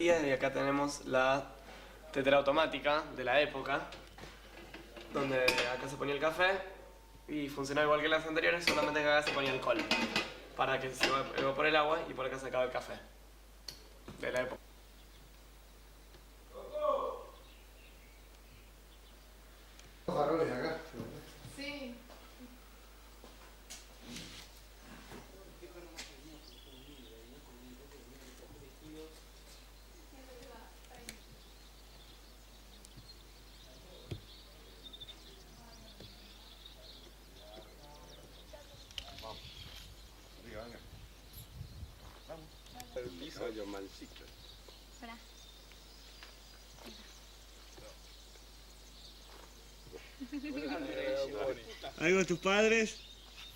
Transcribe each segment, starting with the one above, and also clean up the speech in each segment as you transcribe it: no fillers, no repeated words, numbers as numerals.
Y acá tenemos la tetera automática de la época, donde acá se ponía el café y funcionaba igual que las anteriores, solamente que acá se ponía alcohol para que se evapore el agua y por acá se acaba el café de la época. Los faroles acá. Sí. Arriba, venga. Vamos. El piso yo mansito. Espera. ¿Algo de tus padres?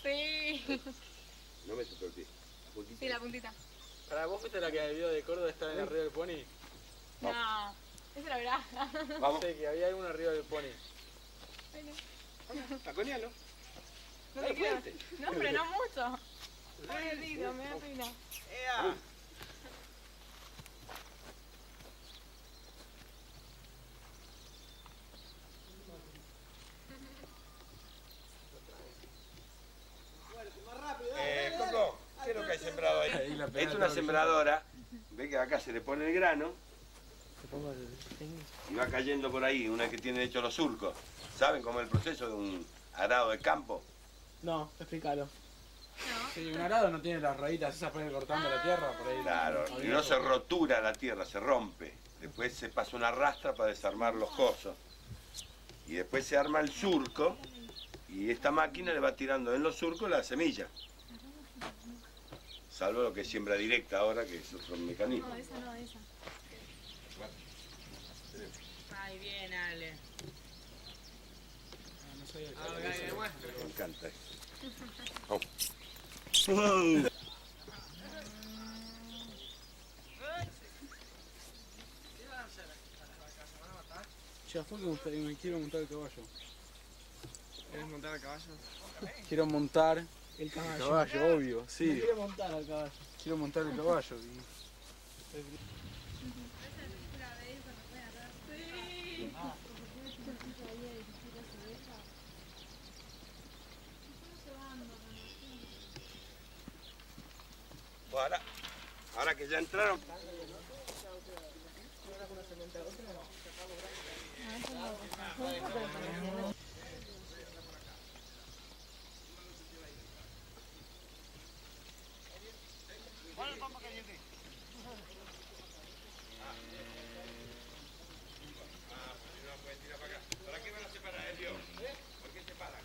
Sí. No me supo el pie. Sí, la puntita. Para vos fuiste la que vivió de Córdoba estar en arriba del pony. No. Esa era verdad. Vamos. Sí, que había uno arriba del pony. Taconealo. No te quiero. No, pero no mucho. Pobrecito, me da pena. Coco, ¿qué es lo que hay sembrado ahí? Esta es una sembradora. Ve que acá se le pone el grano y va cayendo por ahí, una que tiene hecho los surcos. ¿Saben cómo es el proceso de un arado de campo? No, explícalo. Sí, un arado no tiene las rayitas esas para ir cortando la tierra por ahí. Claro, y no se rotura la tierra, se rompe. Después se pasa una rastra para desarmar los cosos. Y después se arma el surco y esta máquina le va tirando en los surcos la semilla. Salvo lo que es siembra directa ahora, que es otro mecanismo. No, esa no, esa. Ay, bien, Ale. No soy el Me encanta esto. Vamos. Wow. Che, fue que me quiero montar el caballo. ¿Querés montar a caballo? Quiero montar el caballo, obvio, sí. Quiero montar al caballo. Quiero montar el caballo. Bueno, ahora que ya entraron. ¿Para qué van a separar el Dios? ¿Por qué separan?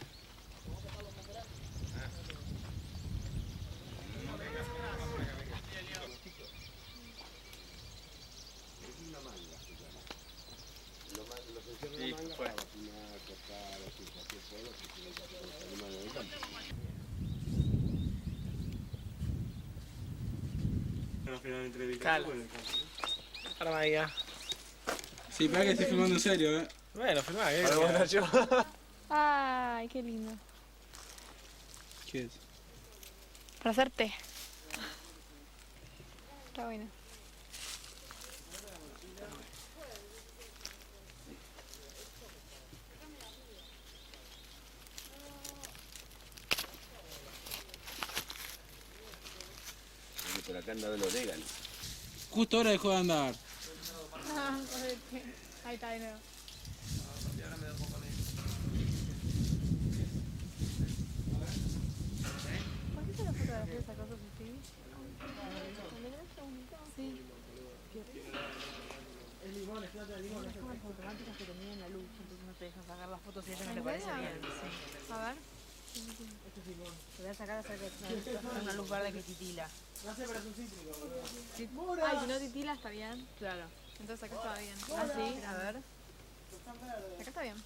Sí, fue. Bueno, finalmente Cala. Para María. Sí, para que estoy filmando en serio, Bueno, filmá, Para yo. Ay, qué lindo. ¿Qué es? Para hacer té. Está bueno. Por acá anda el orégano. Justo ahora dejó de andar. Ahí está de nuevo. ¿Por qué se la fotografía esa cosa así? Sí. El limón, es plata de limón. Son las automáticas que te miden la luz, entonces no te dejan sacar las fotos si a ella no ¿En le parece serio? bien. Sí. A ver. Este es limón. Te voy a sacar hasta que una luz verde que titila. No sé, pero es un cítrico. Ay, si no titila está bien. Claro. Entonces acá está bien. Ah, sí, a ver. Acá está bien.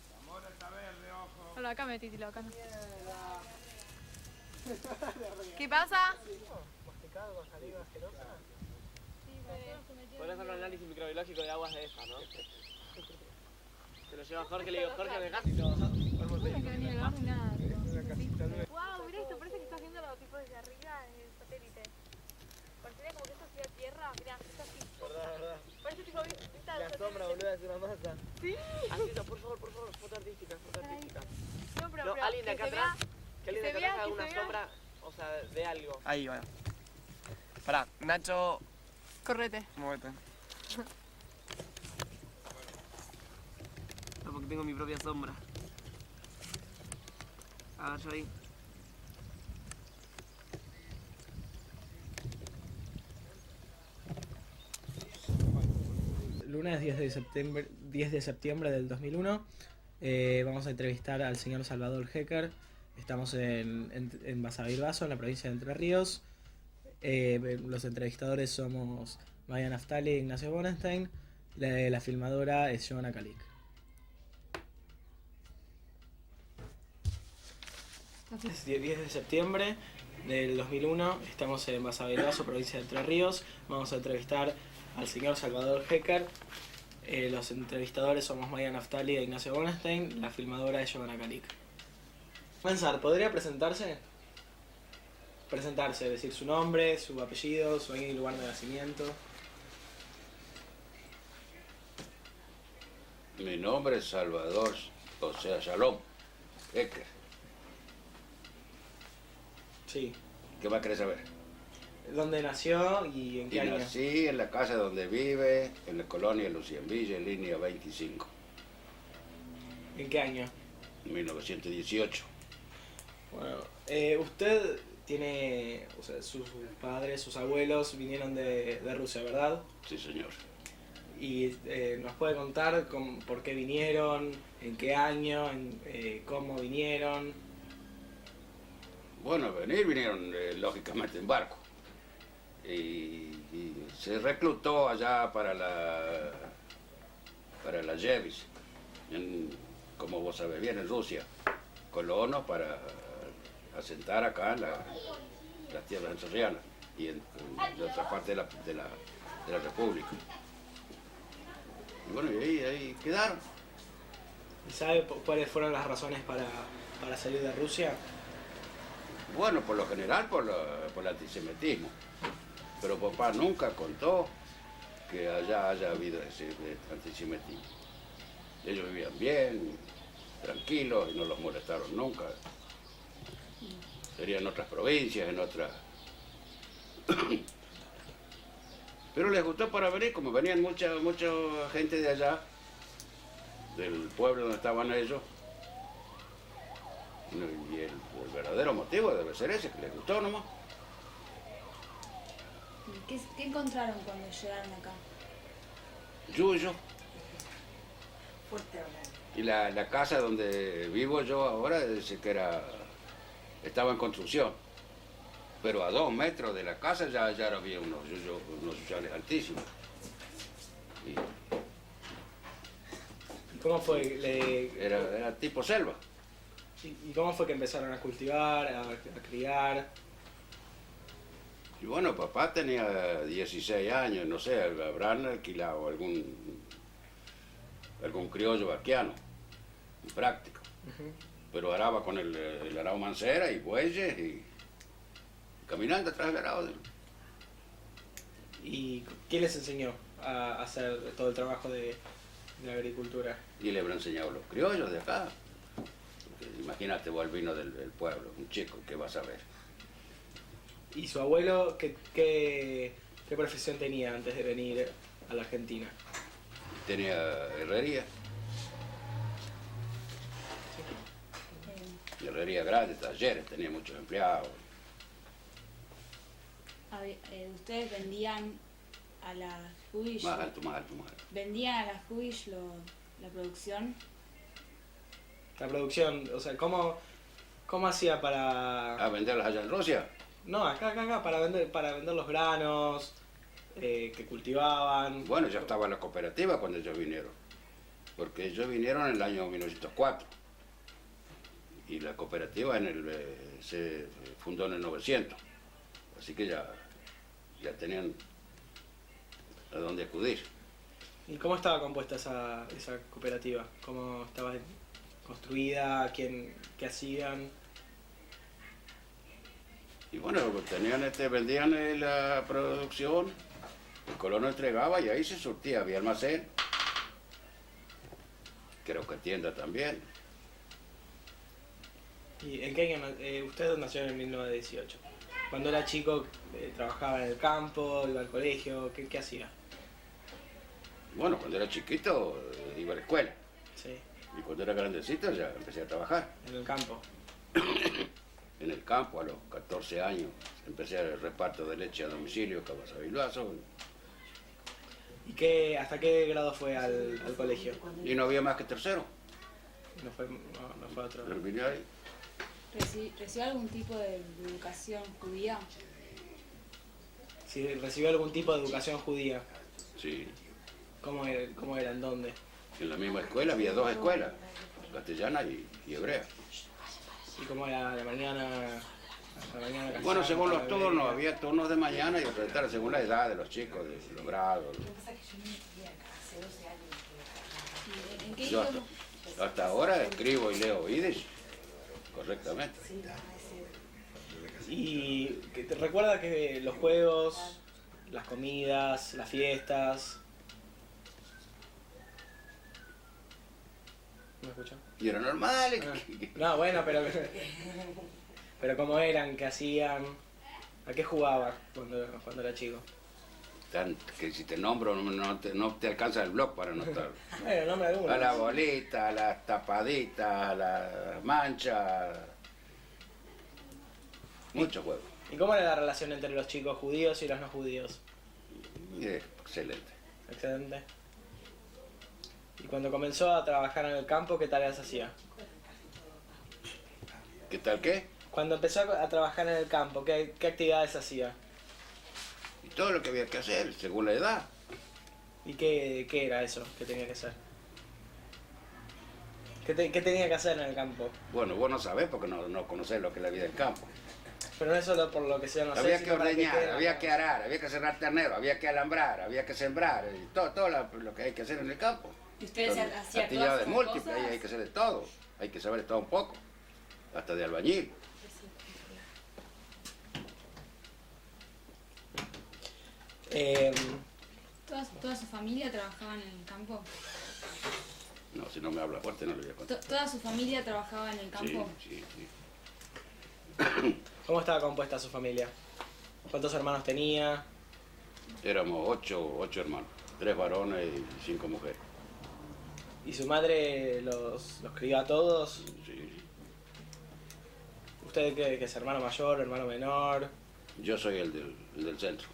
Hola, acá me titiló, acá no. ¿Qué pasa? ¿Masticado con saliva asquerosa? Podrías hacer un análisis microbiológico de aguas de esta, ¿no? Se lo lleva Jorge, le digo, Jorge, dejás y lo podemos No me queda ni el bar ni nada. Wow, Wow, mira esto, parece que estás viendo los tipos desde arriba en el satélite. Parecería como que esto sería tierra, mirá, esto así. verdad, verdad. Parece es una masa. Sí. Así, por favor, foto artística, foto artística. No, pero, No, pero alguien de acá que se atrás, vea- que alguien de se acá vea, atrás haga que una se vea. sombra, o sea, de algo. Ahí, va. Pará, Nacho, Correte. muévete. No, porque tengo mi propia sombra. Agacho ahí. Lunes 10 de septiembre del 2001. Vamos a entrevistar al señor Salvador Hecker. Estamos en Basavilbaso, en la provincia de Entre Ríos. Los entrevistadores somos Maya Naftali e Ignacio Bonenstein. La filmadora es Joana Calic. Es 10 de septiembre del 2001. Estamos en Basavilbaso, provincia de Entre Ríos. Vamos a entrevistar al señor Salvador Hecker. Los entrevistadores somos Maya Naftali e Ignacio Bonenstein. La filmadora es Joana Calic. Comenzar, ¿podría presentarse? Presentarse, decir su nombre, su apellido, su año y lugar de nacimiento. Mi nombre es Salvador, o sea, Shalom Hecker. Sí. ¿Qué más querés saber? ¿Dónde nació y en Y qué año? nací en la casa donde vive, en la colonia Lucienvilla, en línea 25, ¿En qué año? 1918. Bueno, usted tiene, o sea, sus padres, sus abuelos vinieron de Rusia, ¿verdad? Sí, señor. Y nos puede contar por qué vinieron, en qué año, cómo vinieron. Bueno, vinieron lógicamente en barco. Y se reclutó allá para la Yevis, como vos sabés bien, en Rusia, colonos para asentar acá en las tierras entrerrianas y en otra parte de la República. Y bueno, y ahí quedaron. ¿Y sabe cuáles fueron las razones para salir de Rusia? Bueno, por lo general por el antisemitismo. Pero papá nunca contó que allá haya habido ese antisemitismo. Ellos vivían bien, tranquilos y no los molestaron nunca. Serían en otras provincias, en otras... Pero les gustó para venir, como venían mucha gente de allá, del pueblo donde estaban ellos. Y el verdadero motivo debe ser ese, que les gustó nomás. ¿Qué encontraron cuando llegaron acá? Yuyo. Y la casa donde vivo yo ahora dice que estaba en construcción. Pero a 2 metros de la casa ya había unos yuyales altísimos. ¿Y cómo fue? Era tipo selva. ¿Y cómo fue que empezaron a cultivar, a criar? Y bueno, papá tenía 16 años, no sé, habrán alquilado algún criollo vaquiano, práctico. Pero araba con el arao mancera y bueyes y caminando atrás del arao. ¿Y quién les enseñó a hacer todo el trabajo de la agricultura? Y le habrán enseñado los criollos de acá. Porque imagínate, vos el vino del pueblo, un chico, ¿qué vas a ver? ¿Y su abuelo qué profesión tenía antes de venir a la Argentina? Tenía herrería. Y herrería grande, talleres, tenía muchos empleados. ¿Ustedes vendían a las Huish? Más alto. ¿Vendían a las Huish la producción? La producción, o sea, ¿cómo hacía para...? ¿A venderlas allá en Rusia? No, acá, para vender los granos que cultivaban. Bueno, ya estaba la cooperativa cuando ellos vinieron. Porque ellos vinieron en el año 1904. Y la cooperativa se fundó en el 900. Así que ya tenían a dónde acudir. ¿Y cómo estaba compuesta esa cooperativa? ¿Cómo estaba construida? ¿Qué hacían? Y bueno, vendían la producción, el colono entregaba y ahí se surtía, había almacén. Creo que tienda también. ¿Y en qué año usted nació en 1918? Cuando era chico, trabajaba en el campo, iba al colegio, ¿qué hacía? Bueno, cuando era chiquito iba a la escuela. Sí, Y cuando era grandecito ya empecé a trabajar. en el campo. En el campo a los 14 años empecé el reparto de leche a domicilio, acá en Basavilbaso. ¿Y hasta qué grado fue al colegio? Y no había más que tercero. No fue a otro. Terminé ahí. ¿Recibió algún tipo de educación judía? Si recibió algún tipo de educación judía, Sí. ¿cómo era? ¿En dónde? En la misma escuela había dos escuelas, castellana y hebrea. ¿Y cómo era la mañana? Bueno, según los tarde, turnos, día? había turnos de mañana y otros de tarde, según la edad de los chicos, de los grados. ¿Y en qué Yo idioma? hasta ahora escribo y leo Yiddish correctamente. ¿Y te recuerda que los juegos, las comidas, las fiestas? ¿Me escuchó? Y era normal. No, bueno, pero ¿cómo eran? ¿Qué hacían? ¿A qué jugaba cuando era chico? Que si te nombro no te alcanza el blog para anotar. Bueno, nombre alguno. A la bolita, a las tapaditas, a las manchas. Muchos juegos. ¿Y cómo era la relación entre los chicos judíos y los no judíos? Y es excelente. Excelente. ¿Y cuando comenzó a trabajar en el campo, qué tareas hacía? ¿Qué tal qué? Cuando empezó a trabajar en el campo, ¿qué actividades hacía? Y todo lo que había que hacer, según la edad. ¿Y qué era eso que tenía que hacer? ¿Qué tenía que hacer en el campo? Bueno, vos no sabés porque no conocés lo que es la vida en campo. Pero no es solo por lo que sea, no sé. Había que sino para qué ordeñar, queda. había que arar, había que cerrar ternero, había que alambrar, había que sembrar, y todo lo que hay que hacer en el campo. ¿Y ustedes Son hacían actividades todas esas múltiples, cosas? ahí hay que hacer de todo, hay que saber de todo un poco, hasta de albañil. ¿Toda su familia trabajaba en el campo? No, si no me habla fuerte no le voy a contar. ¿Toda su familia trabajaba en el campo? Sí. ¿Cómo estaba compuesta su familia? ¿Cuántos hermanos tenía? Éramos ocho hermanos, 3 varones y 5 mujeres. ¿Y su madre los crió a todos? Sí. ¿Usted qué es hermano mayor, hermano menor? Yo soy el del centro.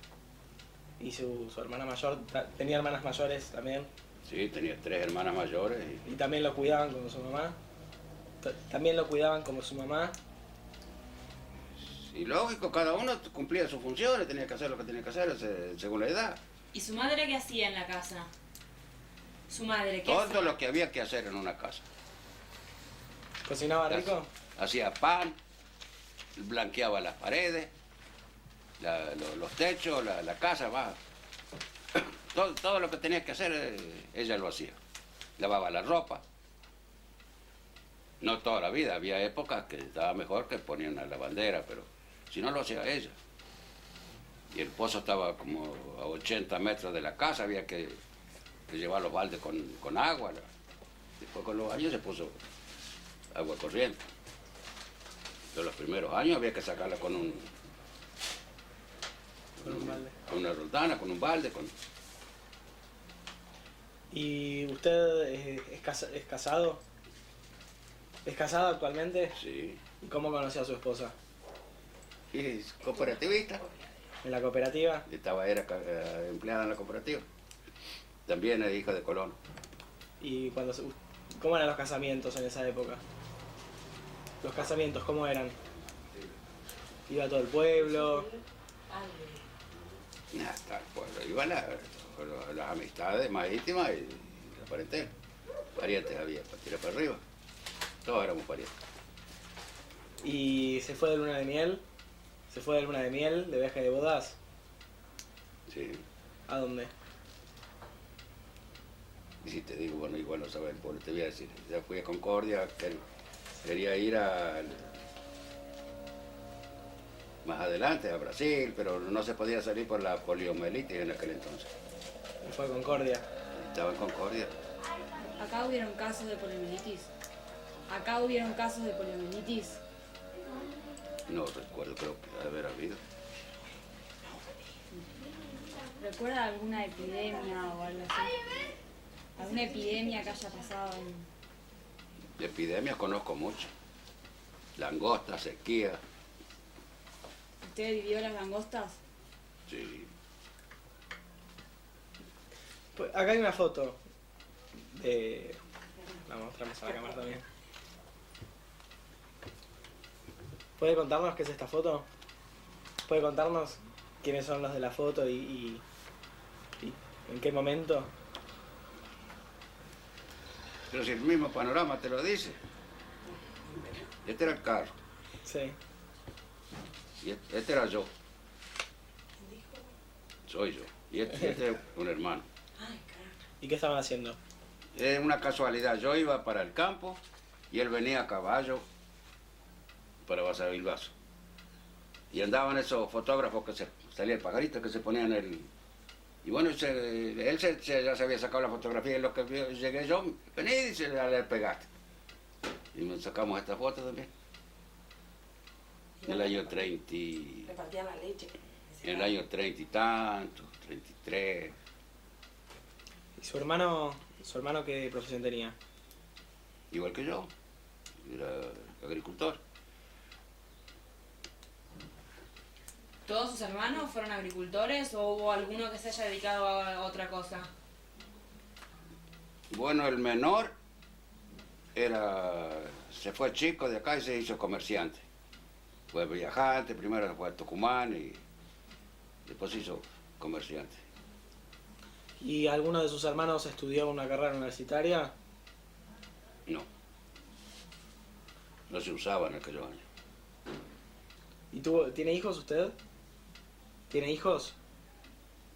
¿Y su hermana mayor tenía hermanas mayores también? Sí, tenía 3 hermanas mayores ¿Y también lo cuidaban como su mamá? ¿También lo cuidaban como su mamá? y lógico, cada uno cumplía sus funciones, tenía que hacer lo que tenía que hacer según la edad. ¿Y su madre qué hacía en la casa? ¿Su madre qué hacía? Todo lo que había que hacer en una casa. ¿Cocinaba rico? Hacía pan, blanqueaba las paredes, los techos, la casa, va. Todo lo que tenía que hacer, ella lo hacía. Lavaba la ropa. No toda la vida, había épocas que estaba mejor que ponían una lavandera, pero si no lo hacía ella. Y el pozo estaba como a 80 metros de la casa, había que llevar los baldes con agua. Después con los años se puso agua corriente. Pero los primeros años había que sacarla con un balde. Con una roldana, con un balde. ¿Y usted es casado? ¿Es casado actualmente? Sí. ¿Y cómo conoció a su esposa? Y es cooperativista. ¿En la cooperativa? Era empleada en la cooperativa. También es hija de colono. ¿Y cómo eran los casamientos en esa época? ¿Los casamientos cómo eran? ¿Iba todo el pueblo? Hasta el pueblo. Iban las amistades más íntimas y la parentela. Parientes había, para tirar para arriba. Todos éramos parientes. ¿Y se fue de luna de miel? ¿Se fue de luna de miel, de viaje de bodas? Sí. ¿A dónde? Y si te digo, bueno, igual no sabes el pueblo, te voy a decir. Ya fui a Concordia, quería ir más adelante, a Brasil, pero no se podía salir por la poliomielitis en aquel entonces. ¿Y fue a Concordia? Estaba en Concordia. Acá hubieron casos de poliomielitis. Acá hubieron casos de poliomielitis. No recuerdo, creo que debe haber habido. ¿Recuerda alguna epidemia o algo así? ¿Alguna epidemia que haya pasado en... De epidemias conozco mucho. Langosta, sequía, ¿Usted vivió las langostas? sí. Pues acá hay una foto de... La mostramos a la cámara también. ¿Puede contarnos qué es esta foto? ¿Puede contarnos quiénes son los de la foto y en qué momento? Pero si el mismo panorama te lo dice. Este era el carro Sí. y este era yo. Soy yo. Y este es un hermano. ¿Y qué estaban haciendo? Es una casualidad. Yo iba para el campo y él venía a caballo para Basavilbaso. Y andaban esos fotógrafos que salía el pajarito que se ponían el... Y bueno, él ya se había sacado la fotografía y lo que llegué yo, vení y dice, le pegaste. Y nos sacamos esta foto también. En el año 30 y... Repartían la leche. En el año 30 y tanto, 33. ¿Y su hermano qué profesión tenía? Igual que yo. Era agricultor. ¿Todos sus hermanos fueron agricultores o hubo alguno que se haya dedicado a otra cosa? Bueno, el menor se fue chico de acá y se hizo comerciante. Fue viajante, primero fue a Tucumán y después se hizo comerciante. ¿Y alguno de sus hermanos estudió una carrera universitaria? No. No se usaba en aquellos años. ¿Y tiene hijos usted? ¿Tiene hijos?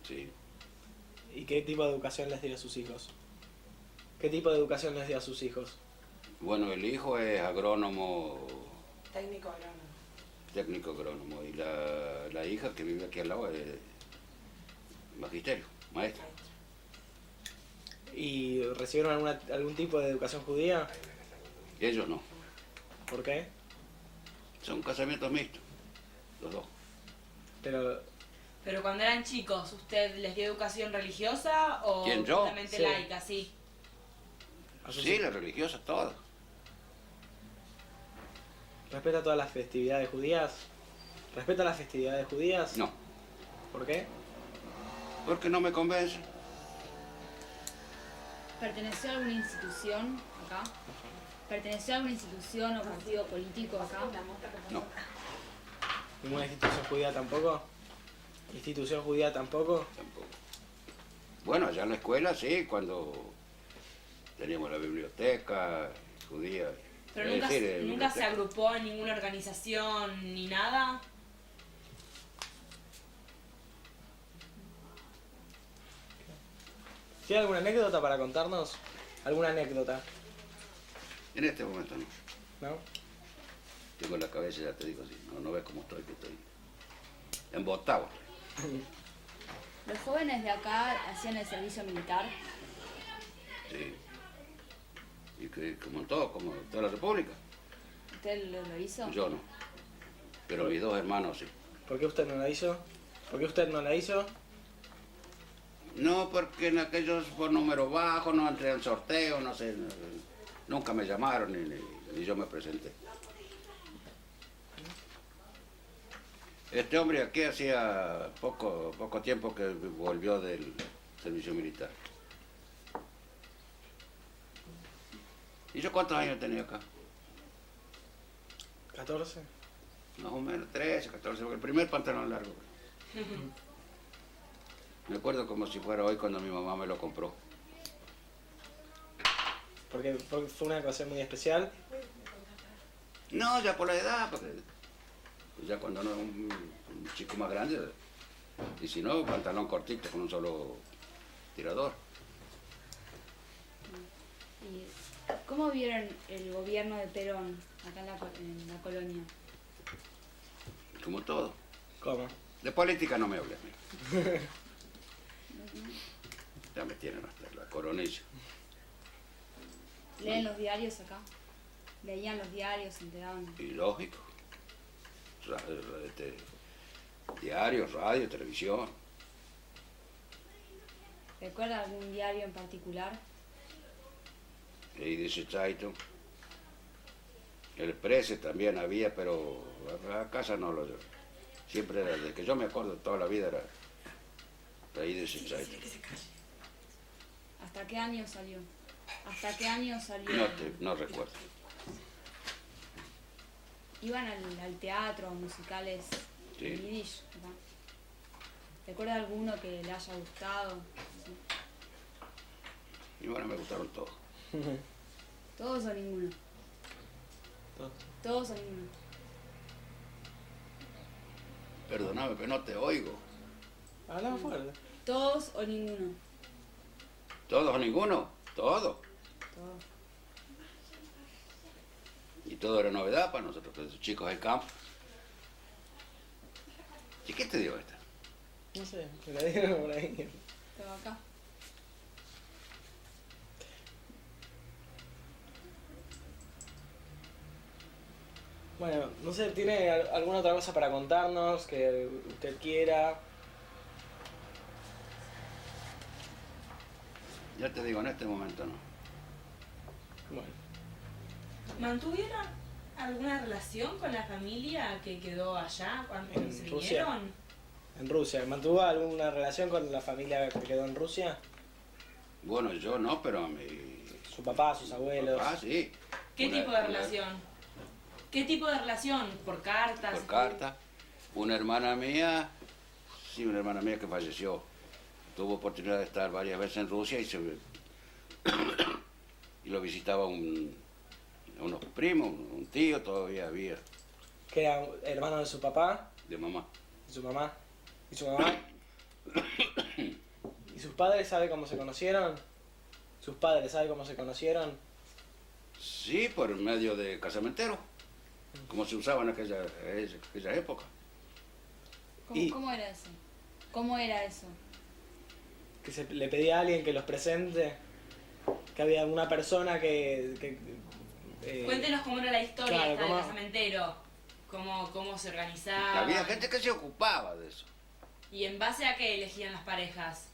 Sí. ¿Y qué tipo de educación les dio a sus hijos? ¿Qué tipo de educación les dio a sus hijos? Bueno, el hijo es agrónomo, Técnico agrónomo. técnico agrónomo, y la hija que vive aquí al lado es magisterio, maestra. ¿Y recibieron algún tipo de educación judía? Ellos no. ¿Por qué? Son casamientos mixtos, los dos. Pero cuando eran chicos, ¿usted les dio educación religiosa o ¿Quién, yo? solamente Sí. laica? Sí. Sí, las religiosas todas. ¿Respeta todas las festividades judías? ¿Respeta las festividades judías? No, ¿Por qué? porque no me convence. ¿Perteneció a alguna institución acá? ¿Perteneció a alguna institución o partido político acá? No, ¿Ninguna institución judía tampoco? ¿Institución judía tampoco? tampoco. Bueno, allá en la escuela sí, cuando teníamos la biblioteca judía. ¿Pero es nunca, decir, nunca se biblioteca. agrupó en ninguna organización ni nada? ¿Tiene alguna anécdota para contarnos? ¿Alguna anécdota? En este momento no. ¿No? Tengo la cabeza, ya te digo así, no ves cómo estoy, que estoy embotado. ¿Los jóvenes de acá hacían el servicio militar? Sí. Y que como en todo, como en toda la República. ¿Usted lo hizo? Yo no. Pero mis dos hermanos sí. ¿Por qué usted no la hizo? ¿Por qué usted no la hizo? No, porque en aquellos por número bajo, no entré en sorteo, no sé. Nunca me llamaron ni yo me presenté. Este hombre aquí hacía poco tiempo que volvió del servicio militar. ¿Y yo cuántos años tenía acá? 14. Más o menos 13, 14, porque el primer pantalón largo. Me acuerdo como si fuera hoy cuando mi mamá me lo compró. Porque fue una ocasión muy especial. No, ya por la edad, porque ya cuando uno es un chico más grande, y si no, pantalón cortito con un solo tirador. ¿Y cómo vieron el gobierno de Perón acá en la colonia? Como todo. ¿Cómo? De política no me hables. Ya me tienen hasta la coronilla. ¿Leen los diarios acá? ¿Leían los diarios, se enteraban? Y lógico. Diarios, radio, televisión. ¿Recuerda algún diario en particular? Y dice Zeitung. El Presse también había, pero a casa no lo... Siempre era, desde que yo me acuerdo toda la vida era ahí dice Zeitung. ¿Hasta qué año salió? ¿Hasta qué año salió? No recuerdo. ¿Iban al teatro, a musicales Sí. en Yiddish? ¿Verdad? ¿Recuerda alguno que le haya gustado? Sí. Y bueno, me gustaron todos. ¿Todos o ninguno? ¿Todos o ninguno? Perdóname, pero no te oigo. Hablaba fuerte. ¿Todos o ninguno? ¿Todos o ninguno? Todo. Todos. Y todo era novedad para nosotros, los chicos del campo. ¿Y qué te dio esta? No sé, me la dieron por ahí. Todo acá. Bueno, no sé, ¿tiene alguna otra cosa para contarnos que usted quiera? Ya te digo, en este momento no. Bueno. ¿Mantuvieron alguna relación con la familia que quedó allá cuando En se Rusia. vinieron? En Rusia. ¿Mantuvo alguna relación con la familia que quedó en Rusia? Bueno, yo no, pero Su papá, sus abuelos. Ah, sí. ¿Qué tipo de relación? ¿Qué tipo de relación? ¿Por cartas? Por carta. Una hermana mía que falleció. Tuvo oportunidad de estar varias veces en Rusia y y lo visitaba unos primos, un tío todavía había, ¿Que era hermano de su papá? de mamá. ¿De su mamá? ¿Y su mamá? ¿Y sus padres sabe cómo se conocieron? ¿Sus padres sabe cómo se conocieron? Sí, por medio de casamentero, como se usaba en aquella época. ¿Cómo era eso? ¿Cómo era eso? Que le pedía a alguien que los presente, que había una persona que Cuéntenos cómo era la historia claro, esta cómo- del casamentero. Cómo se organizaba. Había gente que se ocupaba de eso. ¿Y en base a qué elegían las parejas?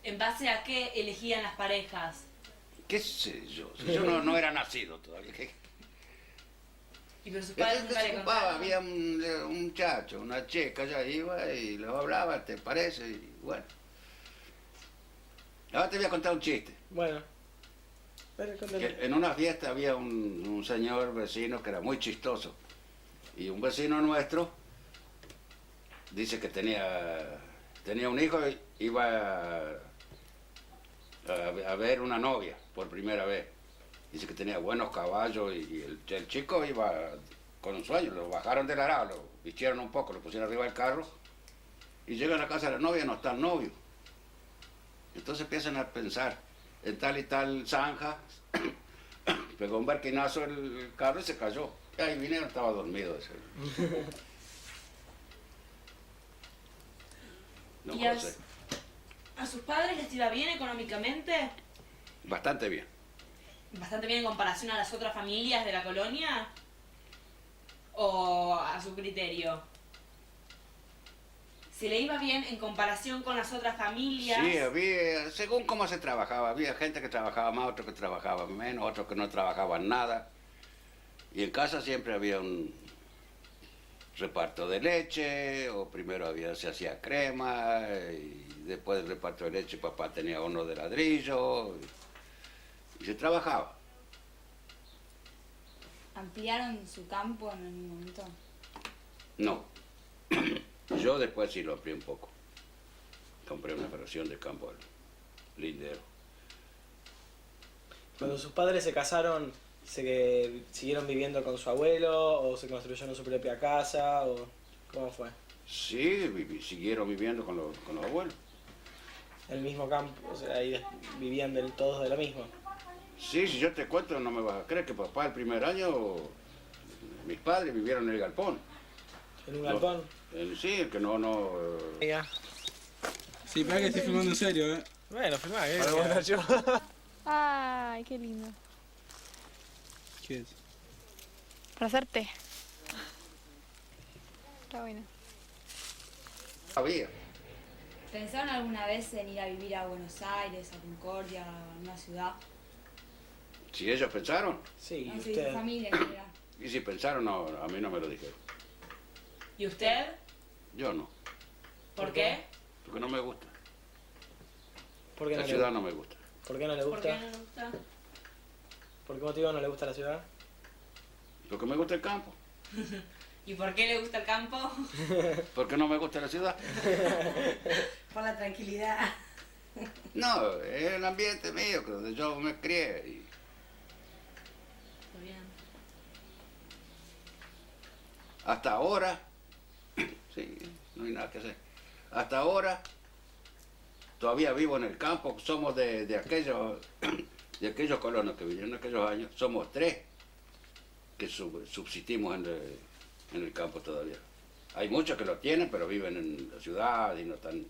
¿En base a qué elegían las parejas? ¿Qué sé yo? Si yo no era nacido todavía. ¿Y pero sus ¿Qué padres nunca se le ocupaba? contaron? Había un muchacho, una chica, ya iba y lo hablaba, ¿te parece? Y bueno. Ahora te voy a contar un chiste. Bueno. Pero, Que en una fiesta había un señor vecino que era muy chistoso. Y un vecino nuestro dice que tenía un hijo y iba a ver una novia por primera vez. Dice que tenía buenos caballos y el chico iba con un sueño. Lo bajaron del arado, lo vistieron un poco, lo pusieron arriba del carro. Y llegan a la casa de la novia, no está el novio. Entonces empiezan a pensar, en tal y tal zanja, pegó un barquinazo el carro y se cayó. Y ahí vinieron, estaba dormido ese. No ¿Y sé. a sus padres les iba bien económicamente? Bastante bien. ¿Bastante bien en comparación a las otras familias de la colonia? ¿O a su criterio? ¿Se le iba bien en comparación con las otras familias? Sí, había, según cómo se trabajaba, había gente que trabajaba más, otros que trabajaban menos, otros que no trabajaban nada. Y en casa siempre había un reparto de leche, o primero se hacía crema, y después del reparto de leche papá tenía horno de ladrillo, y se trabajaba. ¿Ampliaron su campo en algún momento? No. Yo después sí lo amplié un poco. Compré una fracción de campo al lindero. Cuando sus padres se casaron, ¿siguieron viviendo con su abuelo o se construyeron su propia casa o cómo fue? Sí, siguieron viviendo con los abuelos. El mismo campo, o sea, ahí vivían todos de lo mismo. Sí, si yo te cuento no me vas a creer que papá el primer año, mis padres vivieron en el galpón. ¿En un galpón? Sí, que no... Sí, para que estoy filmando en serio, Bueno, filmá, Para contar yo. Ay, qué lindo. ¿Qué es? Para hacer té. Está bueno. Había. ¿Pensaron alguna vez en ir a vivir a Buenos Aires, a Concordia, a una ciudad? Si ellos pensaron, Sí, No sé, tu usted. familia en general. y si pensaron, no, a mí no me lo dijeron. ¿Y usted? Yo no, ¿Por qué? porque no me gusta. ¿Por qué no La le ciudad gusta? no me gusta. ¿Por qué no le ¿Por qué gusta? no le gusta? ¿Por qué motivo no le gusta la ciudad? Porque me gusta el campo. ¿Y por qué le gusta el campo? Porque no me gusta la ciudad. Por la tranquilidad. No, es el ambiente mío, que donde yo me crié. Y Está bien. hasta ahora, sí, no hay nada que hacer. Hasta ahora, todavía vivo en el campo, somos de aquellos colonos que vinieron en aquellos años, somos 3 que subsistimos en el campo todavía. Hay muchos que lo tienen, pero viven en la ciudad y no están.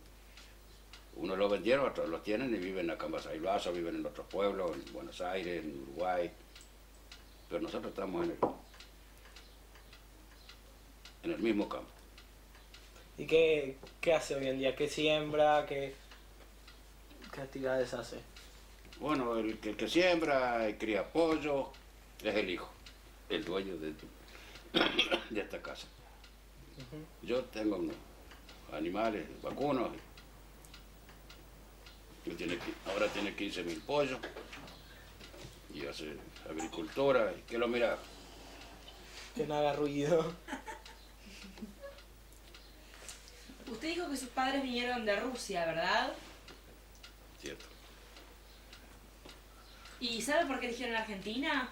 Unos lo vendieron, otros los tienen y viven acá en Basailazo, viven en otros pueblos, en Buenos Aires, en Uruguay. Pero nosotros estamos en el mismo campo. ¿Y qué hace hoy en día? ¿Qué siembra? ¿Qué actividades hace? Bueno, el que siembra y cría pollo es el hijo, el dueño de esta casa. Yo tengo unos animales vacunos. Ahora tiene 15.000 pollos y hace agricultura. ¿Y qué lo mira? Que no haga ruido. Usted dijo que sus padres vinieron de Rusia, ¿verdad? Cierto. ¿Y sabe por qué eligieron Argentina?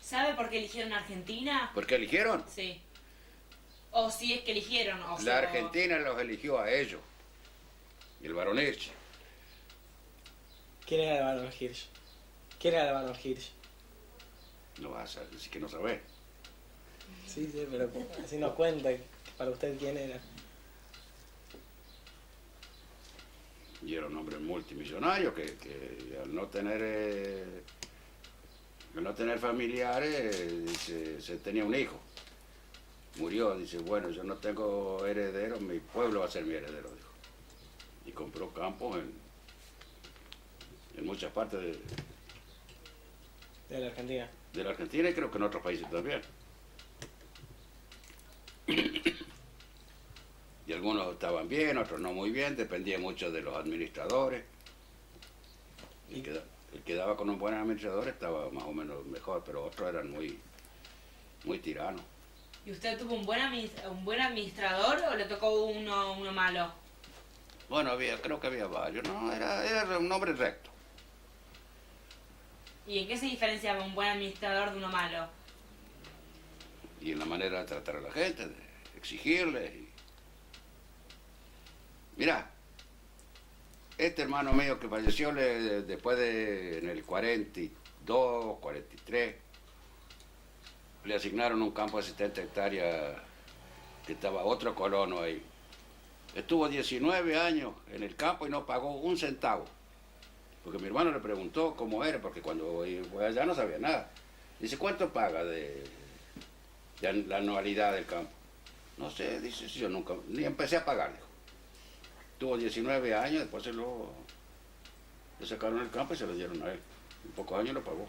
¿Sabe por qué eligieron Argentina? ¿Por qué eligieron? Sí. O si es que eligieron. O La sea, Argentina los eligió a ellos. Y el barón Hirsch. ¿Quién era el Barón Hirsch? ¿Quién era el Barón Hirsch? No vas a decir que no sabés. Sí, pero así nos cuenta para usted quién era. Y era un hombre multimillonario que al no tener familiares, se tenía un hijo. Murió, dice, bueno, yo no tengo heredero, mi pueblo va a ser mi heredero, dijo. Y compró campos en muchas partes De la Argentina. de la Argentina y creo que en otros países también. Y algunos estaban bien, otros no muy bien, dependía mucho de los administradores. El que daba con un buen administrador estaba más o menos mejor, pero otros eran muy tiranos. ¿Y usted tuvo un buen administrador o le tocó uno malo? Bueno, creo que había varios, ¿no? Era un hombre recto. ¿Y en qué se diferenciaba un buen administrador de uno malo? Y en la manera de tratar a la gente, de exigirle. Mirá, este hermano mío que falleció después en el 42, 43, le asignaron un campo de 70 hectáreas que estaba otro colono ahí. Estuvo 19 años en el campo y no pagó un centavo. Porque mi hermano le preguntó cómo era, porque cuando fue allá no sabía nada. Dice, ¿cuánto paga de la anualidad del campo? No sé, dice, yo nunca, ni empecé a pagar, dijo. Tuvo 19 años, después le sacaron el campo y se lo dieron a él. En pocos años lo pagó.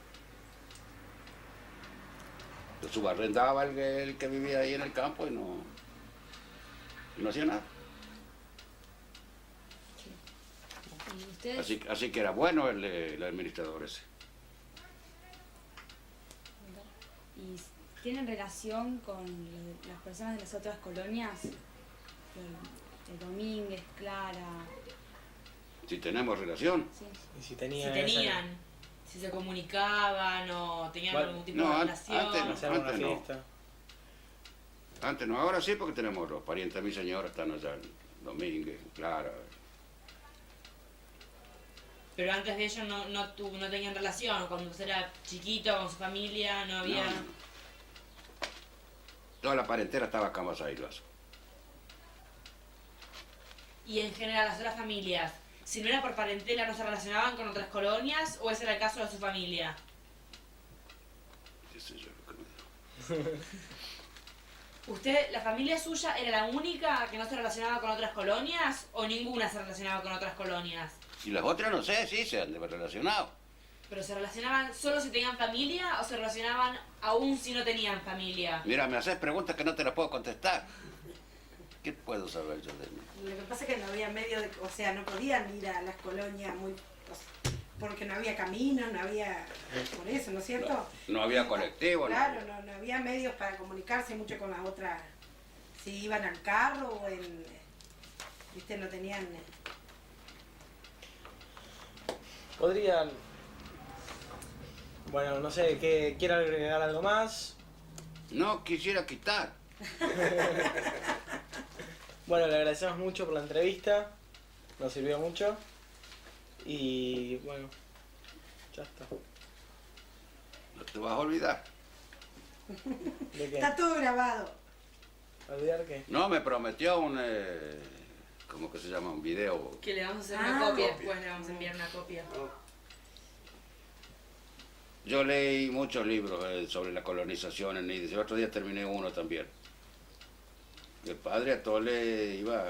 Lo subarrendaba el que vivía ahí en el campo y no hacía nada. ¿Y ustedes? Así que era bueno el administrador ese. ¿Y tienen relación con las personas de las otras colonias? El Domínguez, Clara. Si tenemos relación. Sí. Y si Si tenían. tenían, si se comunicaban o tenían Bueno, algún tipo no, de antes relación. no. Hacer una Antes no. fiesta. Antes no, ahora sí porque tenemos los parientes de mi señora, están allá en Domínguez, en Clara. Pero antes de ello no tenían relación, o cuando usted era chiquito con su familia no había... No. Toda la parentela estaba acá en Basailazo. Y en general las otras familias, si no era por parentela, no se relacionaban con otras colonias, o ese era el caso de su familia? ¿Qué sé yo lo que me dijo? ¿Usted, la familia suya, era la única que no se relacionaba con otras colonias, o ninguna se relacionaba con otras colonias? Y las otras no sé, sí, se han de haber relacionado. ¿Pero se relacionaban solo si tenían familia, o se relacionaban aún si no tenían familia? Mira, me haces preguntas que no te las puedo contestar. ¿Qué puedo saber yo de mí? Lo que pasa es que no había medio de, o sea, no podían ir a las colonias muy, porque no había caminos, no había, por eso, ¿no es cierto? No había colectivo, Claro, no había medios para comunicarse mucho con las otras, si iban al carro o en, viste, no tenían. Podrían... Bueno, no sé, ¿quiere agregar algo más? No quisiera quitar. Bueno, le agradecemos mucho por la entrevista, nos sirvió mucho y bueno, ya está. No te vas a olvidar. ¿De qué? Está todo grabado. ¿Olvidar qué? No, me prometió un... ¿cómo que se llama? Un video. Que le vamos a hacer una copia después, le vamos a enviar una copia. Yo leí muchos libros sobre la colonización en Nides. El otro día terminé uno también. El padre Atole iba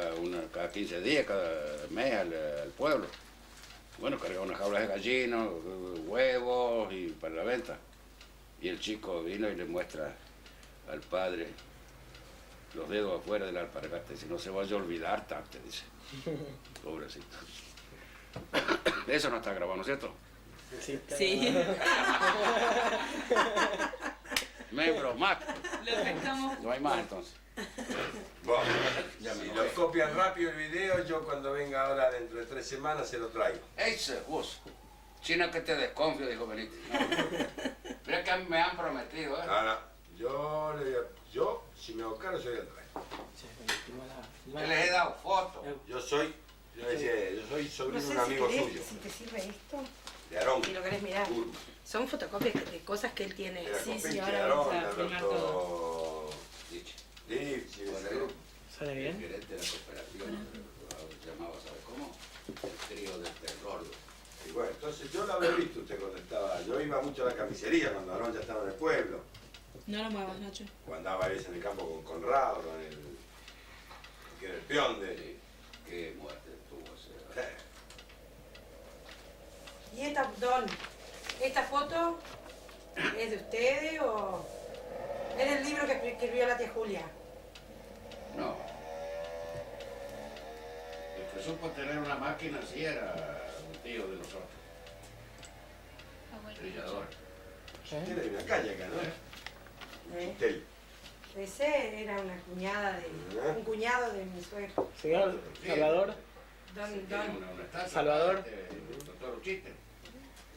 cada 15 días, cada mes al pueblo. Bueno, cargaba unas jaulas de gallinos, huevos y para la venta. Y el chico vino y le muestra al padre los dedos afuera del alpargata. Dice, no se vaya a olvidar, tante, dice. Pobrecito. Eso no está grabado, ¿no es cierto? Sí. Sí. Me bromaste. Lo pescamos. No hay más entonces. Bueno, si lo copian rápido el video, yo cuando venga ahora dentro de 3 semanas se lo traigo. Ese vos. Chino que te desconfío, dijo Benítez. Mira que me han prometido, ¿eh? No, no. Yo, si me hago caro, soy el rey. Yo les he dado fotos. Yo soy sobrino de un No sé amigo si, suyo, si te sirve esto. de Aarón. Si lo querés mirar. Urma. Son fotocopias de cosas que él tiene. Era Sí, Copinchi, sí, ahora de Aarón, vamos a de filmar Alberto Lipsi, ese grupo. ¿Sale El bien? gerente de la cooperativa se llamaba, ¿sabes cómo? El trío del terror. Y bueno, entonces yo lo había visto usted cuando estaba, yo iba mucho a la camisería cuando Aarón ya estaba en el pueblo, No lo muevas, Nacho. cuando andaba a veces en el campo con Conrado, que era el peón de... Qué muerte tuvo ese. Y esta foto es de ustedes o es del libro que escribió la tía Julia. No. El que supo tener una máquina así era un tío de nosotros. Trillador. Tiene una calle acá, ¿no? ¿Eh? Chitel. Ese era un cuñado de mi suegro. Señor Salvador, Don, Una estatua, Salvador. Doctor Uchiste.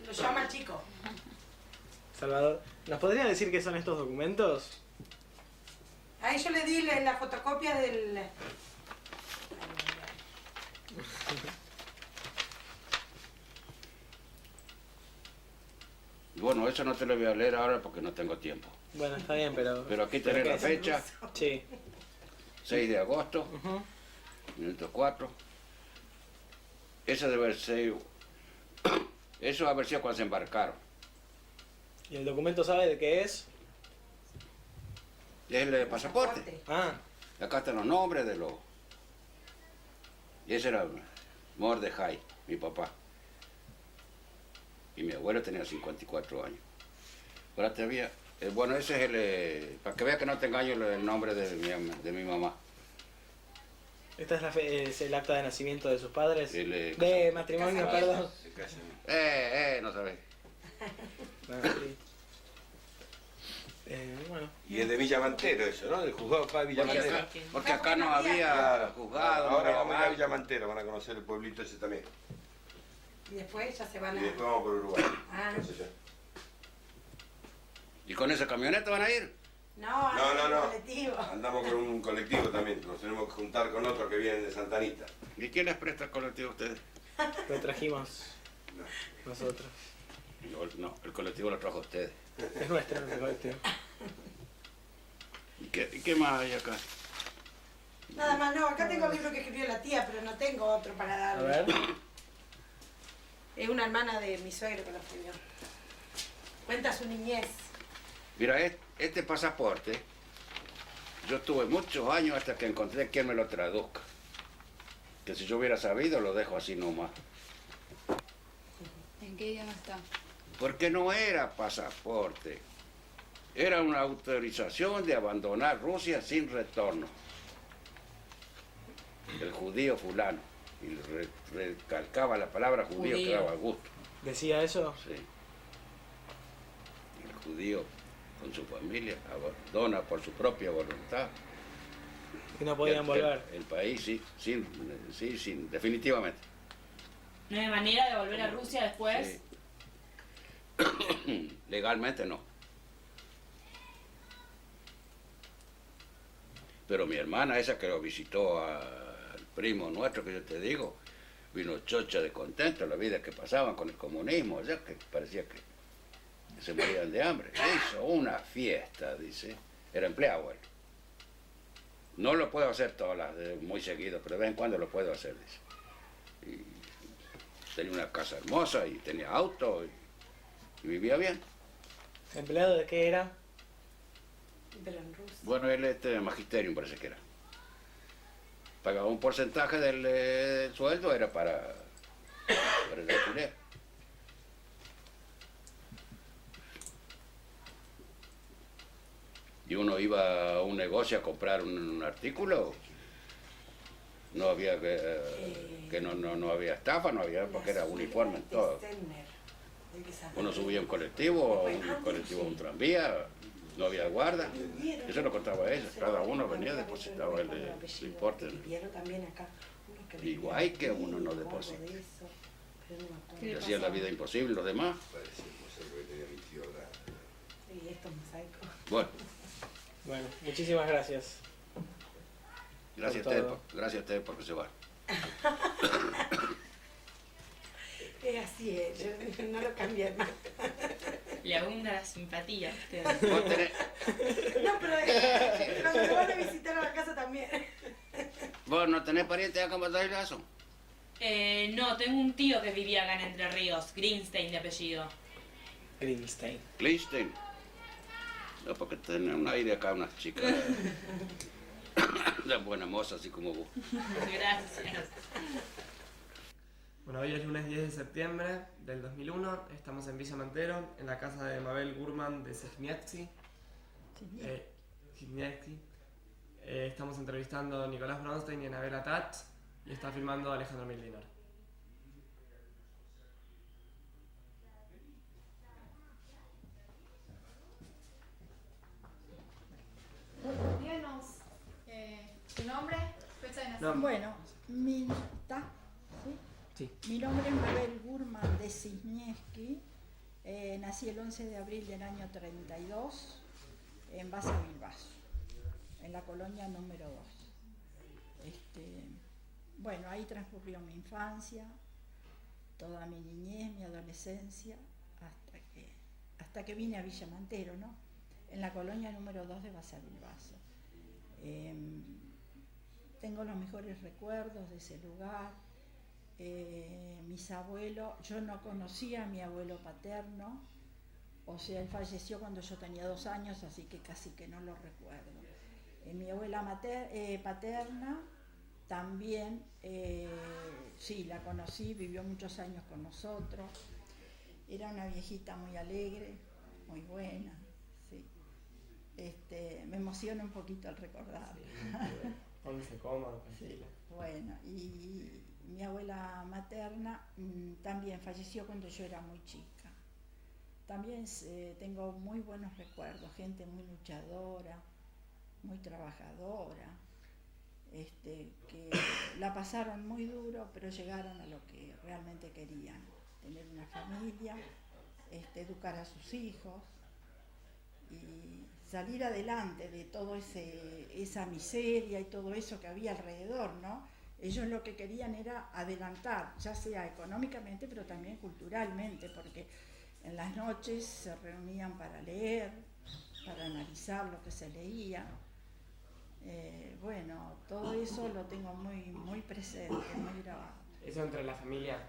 lo llama el chico. Salvador, ¿nos podría decir qué son estos documentos? A ellos le di la fotocopia del... Y bueno, eso no te lo voy a leer ahora porque no tengo tiempo. Bueno, está bien, pero... Pero aquí tenés la fecha, Sí. 6 de agosto, Ujú. minuto 4. Eso debe haber sido... Eso debe haber sido cuando se embarcaron. ¿Y el documento sabe de qué es? Es el pasaporte. Ah, Acá están los nombres de los... Y ese era Mordejai, mi papá. Y mi abuelo tenía 54 años. Ahora te había... bueno, ese es el... para que veas que no te engaño el nombre de mi mamá. esta es, es el acta de nacimiento de sus padres. El, De matrimonio, casamiento. perdón. no sabes. Ah, sí. Bueno. Y es de Villamantero eso, ¿no? Del juzgado de Villamantero. Porque acá no había juzgado. Ahora no vamos a ir a había Villamantero, van a conocer el pueblito ese también. Y después ya se van Y a... después vamos por Uruguay. Ah. Entonces ya. ¿Y con esa camioneta van a ir? No, No. colectivo. Andamos con un colectivo también, nos tenemos que juntar con otros que vienen de Santa Anita. ¿Y quién les presta el colectivo a ustedes? Lo trajimos nosotros. No, el colectivo lo trajo a ustedes. Es nuestro el colectivo. ¿Y qué más hay acá? Nada más, no, acá tengo el libro que escribió la tía, pero no tengo otro para A darle. ver. Es una hermana de mi suegro que lo escribió. Cuenta su niñez. Mira, este pasaporte, yo tuve muchos años hasta que encontré quien me lo traduzca. Que si yo hubiera sabido, lo dejo así nomás. ¿En qué idioma está? Porque no era pasaporte. Era una autorización de abandonar Rusia sin retorno. El judío fulano. Y recalcaba la palabra judío que daba gusto. ¿Decía eso? Sí. El judío con su familia abandona por su propia voluntad. Y no podían volver. El país, sí, definitivamente. ¿No hay manera de volver a Rusia después? Sí. Legalmente no. Pero mi hermana, esa que lo visitó al primo nuestro, que yo te digo, vino chocha de contento la vida que pasaban con el comunismo, ya que parecía que se morían de hambre. Hizo una fiesta, dice. Era empleado él. No lo puedo hacer muy seguido, pero de vez en cuando lo puedo hacer, dice. Y tenía una casa hermosa y tenía auto y vivía bien. ¿Empleado de qué era? Pero en Rusia. Bueno, él magisterium parece que era. Pagaba un porcentaje del sueldo, era para el alquiler. Y uno iba a un negocio a comprar un artículo, no había no había estafa, no había, porque era uniforme en todo. Uno subía un colectivo, a un tranvía, no había guarda. Eso lo contaba ella, cada uno venía, depositaba el importe. Igual que uno no deposita. Y hacía la vida imposible los demás. Bueno, muchísimas gracias. Gracias a ustedes por que se van. Es así, yo no lo cambié. Le abunda la simpatía a ustedes. No, pero cuando me van a visitar a la casa también. ¿Vos no tenés parientes acá en Batavilazo? No, tengo un tío que vivía acá en Entre Ríos, Greenstein de apellido. Greenstein. Greenstein. No, porque tienen un aire acá, unas chicas. Las buenas mozas, así como vos. Gracias. Bueno, hoy es lunes 10 de septiembre del 2001. Estamos en Villa Mantero, en la casa de Mabel Gurman de Sejniewski. Estamos entrevistando a Nicolás Bronstein y a Anabela Tat. Y está filmando Alejandro Mildinar. Díganos su nombre, fecha de No. nacimiento. Bueno, mi nombre es Mabel Gurman de Sejniewski. Nací el 11 de abril del año 32 en Basavilbaso, en la colonia número 2. Bueno, ahí transcurrió mi infancia, toda mi niñez, mi adolescencia, hasta que vine a Villa Mantero, ¿no? En la colonia número 2 de Basavilbaso. Tengo los mejores recuerdos de ese lugar. Mis abuelos, yo no conocía a mi abuelo paterno, o sea, él falleció cuando yo tenía 2 años, así que casi que no lo recuerdo. Mi abuela paterna también, sí, la conocí, vivió muchos años con nosotros. Era una viejita muy alegre, muy buena, sí. Me emociona un poquito al recordarla. Póngase cómodo, sí. Bueno, y mi abuela materna también falleció cuando yo era muy chica. También tengo muy buenos recuerdos, gente muy luchadora, muy trabajadora, que la pasaron muy duro, pero llegaron a lo que realmente querían, tener una familia, educar a sus hijos y salir adelante de toda esa miseria y todo eso que había alrededor, ¿no? Ellos lo que querían era adelantar, ya sea económicamente, pero también culturalmente, porque en las noches se reunían para leer, para analizar lo que se leía. Bueno, todo eso lo tengo muy, muy presente, muy grabado. Eso entre la familia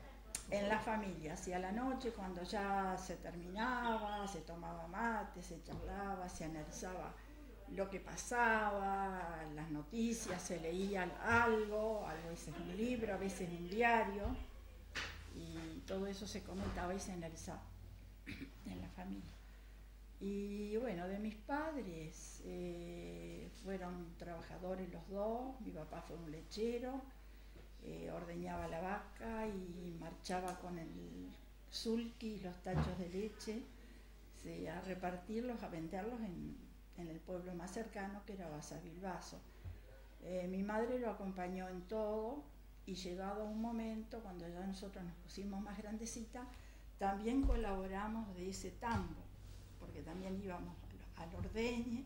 En la familia, si a la noche cuando ya se terminaba, se tomaba mate, se charlaba, se analizaba lo que pasaba, las noticias, se leía algo, a veces un libro, a veces un diario, y todo eso se comentaba y se analizaba en la familia. Y bueno, de mis padres, fueron trabajadores los dos, mi papá fue un lechero, ordeñaba la vaca y marchaba con el sulky y los tachos de leche a repartirlos, a venderlos en el pueblo más cercano, que era Basavilbaso. Mi madre lo acompañó en todo y llegado un momento, cuando ya nosotros nos pusimos más grandecitas, también colaboramos de ese tambo, porque también íbamos al ordeñe,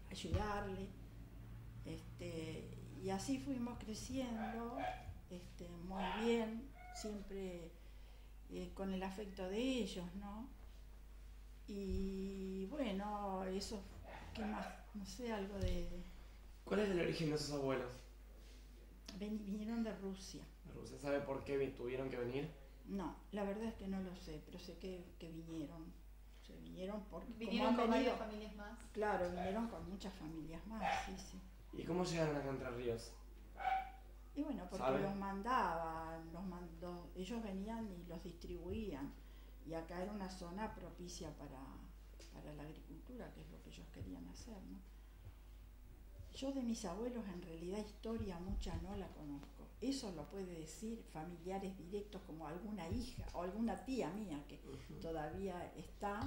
a ayudarle, y así fuimos creciendo, muy bien, siempre con el afecto de ellos, ¿no? Y bueno, eso, ¿qué más? No sé, algo de... ¿Cuál es el origen de esos abuelos? Vinieron de Rusia. ¿Usted sabe por qué tuvieron que venir? No, la verdad es que no lo sé, pero sé que vinieron. Se vinieron porque... ¿Vinieron con varias familias más? Claro, vinieron con muchas familias más, sí, sí. ¿Y cómo llegaron acá a Entre Ríos? Y bueno, porque ¿sabe? los mandaban, ellos venían y los distribuían. Y acá era una zona propicia para la agricultura, que es lo que ellos querían hacer, ¿no? Yo de mis abuelos en realidad historia mucha no la conozco. Eso lo puede decir familiares directos como alguna hija o alguna tía mía que todavía está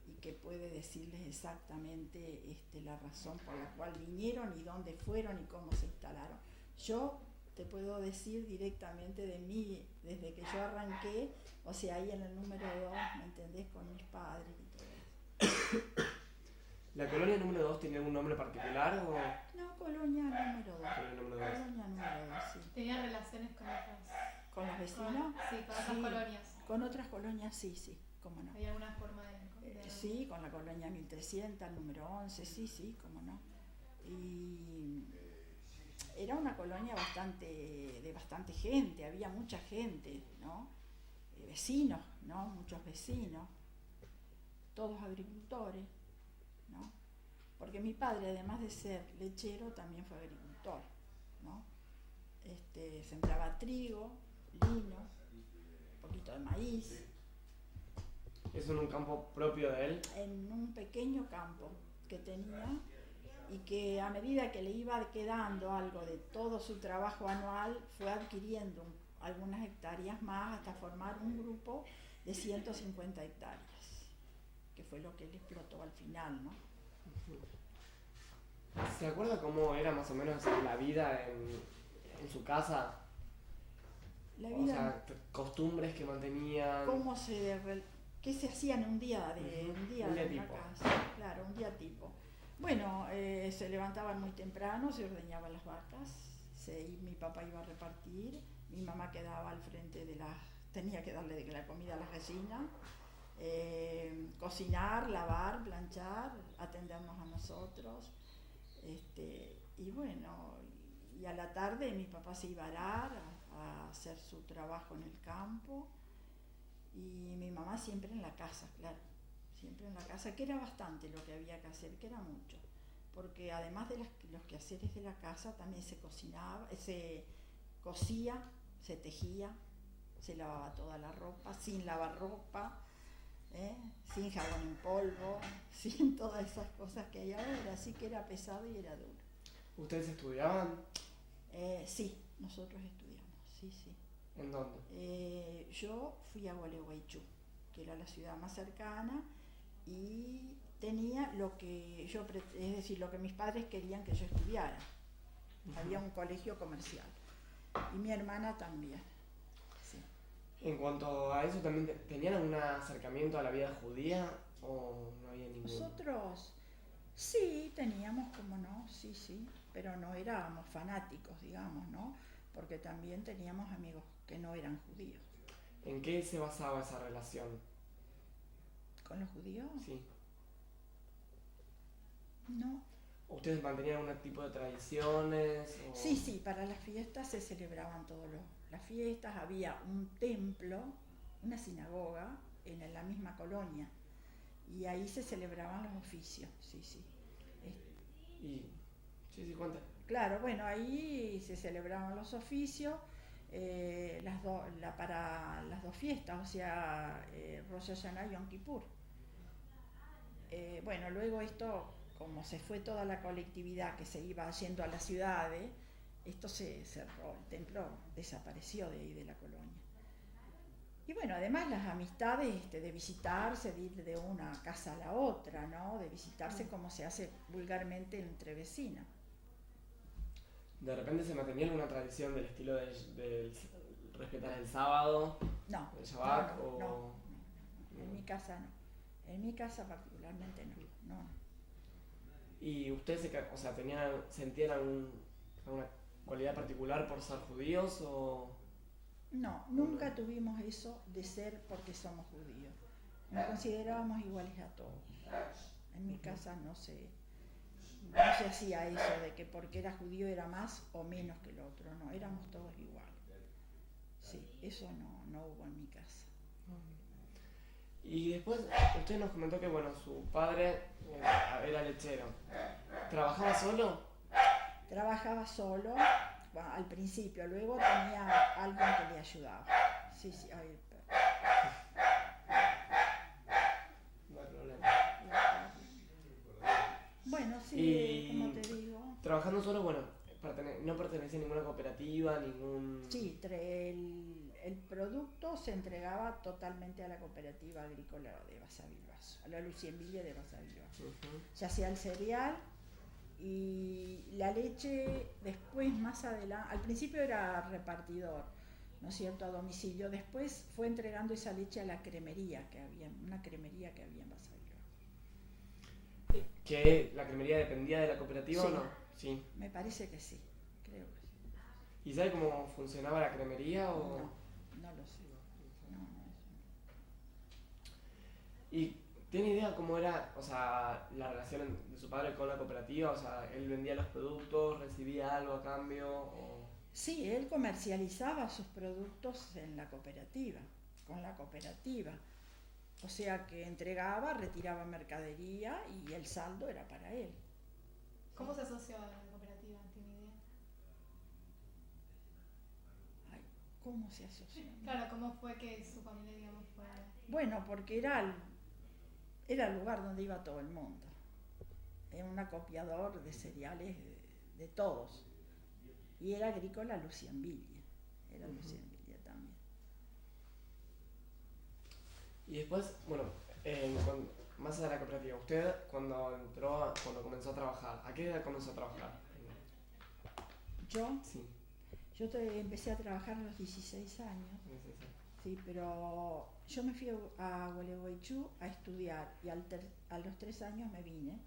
y que puede decirles exactamente la razón por la cual vinieron y dónde fueron y cómo se instalaron. Yo te puedo decir directamente de mí, desde que yo arranqué, o sea, ahí en el número 2, ¿me entendés? Con mis padres y todo eso. ¿La colonia número 2 tiene algún nombre particular o...? No, colonia número 2. Colonia número 2. Colonia número 2, sí. ¿Tenían relaciones con otras? ¿Con los vecinos? Sí, con otras colonias. Con otras colonias, sí, cómo no. ¿Hay alguna forma de...? Sí, con la colonia 1300, el número 11, sí, cómo no. Y era una colonia de bastante gente, había mucha gente, ¿no? Vecinos, ¿no? Muchos vecinos, todos agricultores, ¿no? Porque mi padre, además de ser lechero, también fue agricultor, ¿no? Sembraba trigo, lino, un poquito de maíz. ¿Es en un campo propio de él? En un pequeño campo que tenía y que a medida que le iba quedando algo de todo su trabajo anual, fue adquiriendo algunas hectáreas más hasta formar un grupo de 150 hectáreas, que fue lo que él explotó al final, ¿no? ¿Se acuerda cómo era más o menos la vida en su casa? La vida, o sea, costumbres que mantenían... ¿Qué se hacía en un día de una casa? Claro, un día tipo. Bueno, se levantaban muy temprano, se ordeñaban las vacas, mi papá iba a repartir, mi mamá quedaba al frente tenía que darle de la comida a las gallinas, cocinar, lavar, planchar, atendernos a nosotros, y bueno, y a la tarde mi papá se iba a arar, a hacer su trabajo en el campo, y mi mamá siempre en la casa, claro, siempre en la casa, que era bastante lo que había que hacer, que era mucho, porque además de los quehaceres de la casa también se cocinaba, se cosía, se tejía, se lavaba toda la ropa, sin lavar ropa, sin jabón en polvo, sin todas esas cosas que hay ahora, así que era pesado y era duro. ¿Ustedes estudiaban? Sí, nosotros estudiamos, sí. ¿En dónde? Yo fui a Gualeguaychú, que era la ciudad más cercana, y tenía lo que mis padres querían que yo estudiara. Había un colegio comercial, y mi hermana también. Sí. En cuanto a eso, ¿también tenían algún acercamiento a la vida judía o no había ninguno? Nosotros sí teníamos, como no, sí, pero no éramos fanáticos, digamos, ¿no? Porque también teníamos amigos que no eran judíos. ¿En qué se basaba esa relación? ¿Con los judíos? Sí. No. ¿Ustedes mantenían algún tipo de tradiciones? O... Sí, sí, para las fiestas se celebraban todas las fiestas, había un templo, una sinagoga en la misma colonia y ahí se celebraban los oficios, sí, sí. Y, sí, cuenta. Claro, bueno, ahí se celebraban los oficios para las dos fiestas, o sea, Rosh Hashanah y Yom Kippur. Bueno, luego esto, como se fue toda la colectividad que se iba yendo a las ciudades, esto se cerró, el templo desapareció de ahí de la colonia. Y bueno, además las amistades de visitarse, de ir de una casa a la otra, ¿no? De visitarse como se hace vulgarmente entre vecinas. ¿De repente se mantenía alguna tradición del estilo de respetar el sábado? No, el Shabbat, no, en mi casa no. En mi casa particularmente no. ¿Y ustedes sentían alguna cualidad particular por ser judíos o...? No, nunca tuvimos eso de ser porque somos judíos. Nos considerábamos iguales a todos. En mi casa no se hacía eso de que porque era judío era más o menos que el otro. No, éramos todos iguales. Sí, eso no hubo en mi casa. Y después usted nos comentó que bueno, su padre era lechero. ¿Trabajaba solo? Trabajaba solo al principio, luego tenía alguien que le ayudaba. Sí, ay, no hay problema. Bueno, sí, y como te digo. Trabajando solo, bueno, no pertenecía a ninguna cooperativa, ningún... Sí, el producto se entregaba totalmente a la cooperativa agrícola de Basavilbaso, a la Lucienvilla de Basavilbaso. Ya sea el cereal y la leche, después más adelante, al principio era repartidor, ¿no es cierto?, a domicilio, después fue entregando esa leche a la cremería que había, una cremería que había en Basavilbaso. ¿Que la cremería dependía de la cooperativa Sí, o no? Sí. Me parece que sí, creo que sí. ¿Y sabe cómo funcionaba la cremería o...? No lo sé. ¿Y tiene idea cómo era, o sea, la relación de su padre con la cooperativa? O sea, ¿él vendía los productos, recibía algo a cambio o...? Sí, él comercializaba sus productos en la cooperativa, con la cooperativa. O sea que entregaba, retiraba mercadería y el saldo era para él. ¿Cómo se asoció a la cooperativa? ¿Tiene idea? Ay, ¿cómo se asoció? Claro, ¿cómo fue que su familia, digamos, fue...? Bueno, porque era el lugar donde iba todo el mundo. Era un acopiador de cereales de todos. Y era agrícola Lucienvilla. Era Lucienvilla también. Y después, bueno, más allá de la cooperativa, usted cuando comenzó a trabajar, ¿a qué edad comenzó a trabajar? ¿Yo? Sí. Yo empecé a trabajar a los 16 años. Sí, pero yo me fui a Gualeguaychú a estudiar y a los 3 años me vine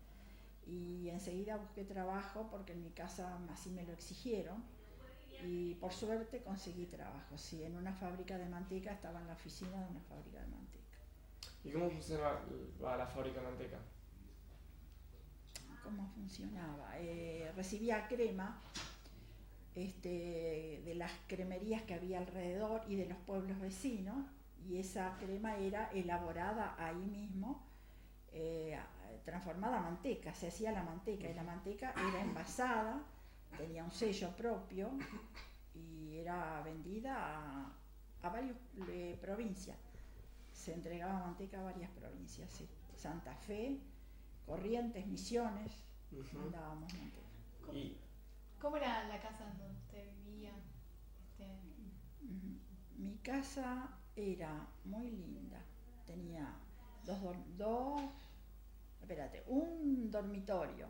y enseguida busqué trabajo porque en mi casa así me lo exigieron y por suerte conseguí trabajo. Sí, en una fábrica de manteca, estaba en la oficina de una fábrica de manteca. ¿Y cómo funcionaba la fábrica de manteca? ¿Cómo funcionaba? Recibía crema de las cremerías que había alrededor y de los pueblos vecinos, y esa crema era elaborada ahí mismo, transformada a manteca, se hacía la manteca y la manteca era envasada, tenía un sello propio y era vendida a varias provincias. Se entregaba manteca a varias provincias, sí. Santa Fe, Corrientes, Misiones, mandábamos manteca. ¿Cómo era la casa en donde usted vivía? Mi casa era muy linda. Tenía un dormitorio,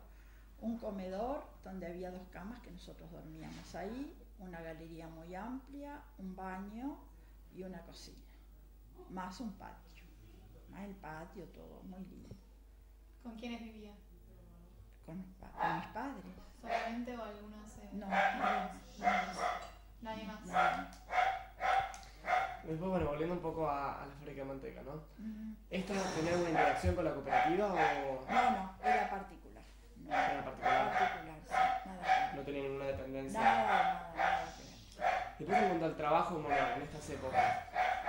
un comedor donde había 2 camas que nosotros dormíamos ahí, una galería muy amplia, un baño y una cocina, más un patio, más el patio, todo muy lindo. ¿Con quiénes vivía? Con mis padres. ¿Solamente o algunos? No, nadie más. Después, bueno, volviendo un poco a la fábrica de manteca, ¿no? ¿Esta tenía alguna interacción con la cooperativa o...? No, era particular. En particular. particular, sí, nada que ver. No tenía ninguna dependencia. Nada que ver. Después en cuanto al trabajo, bueno, en estas épocas,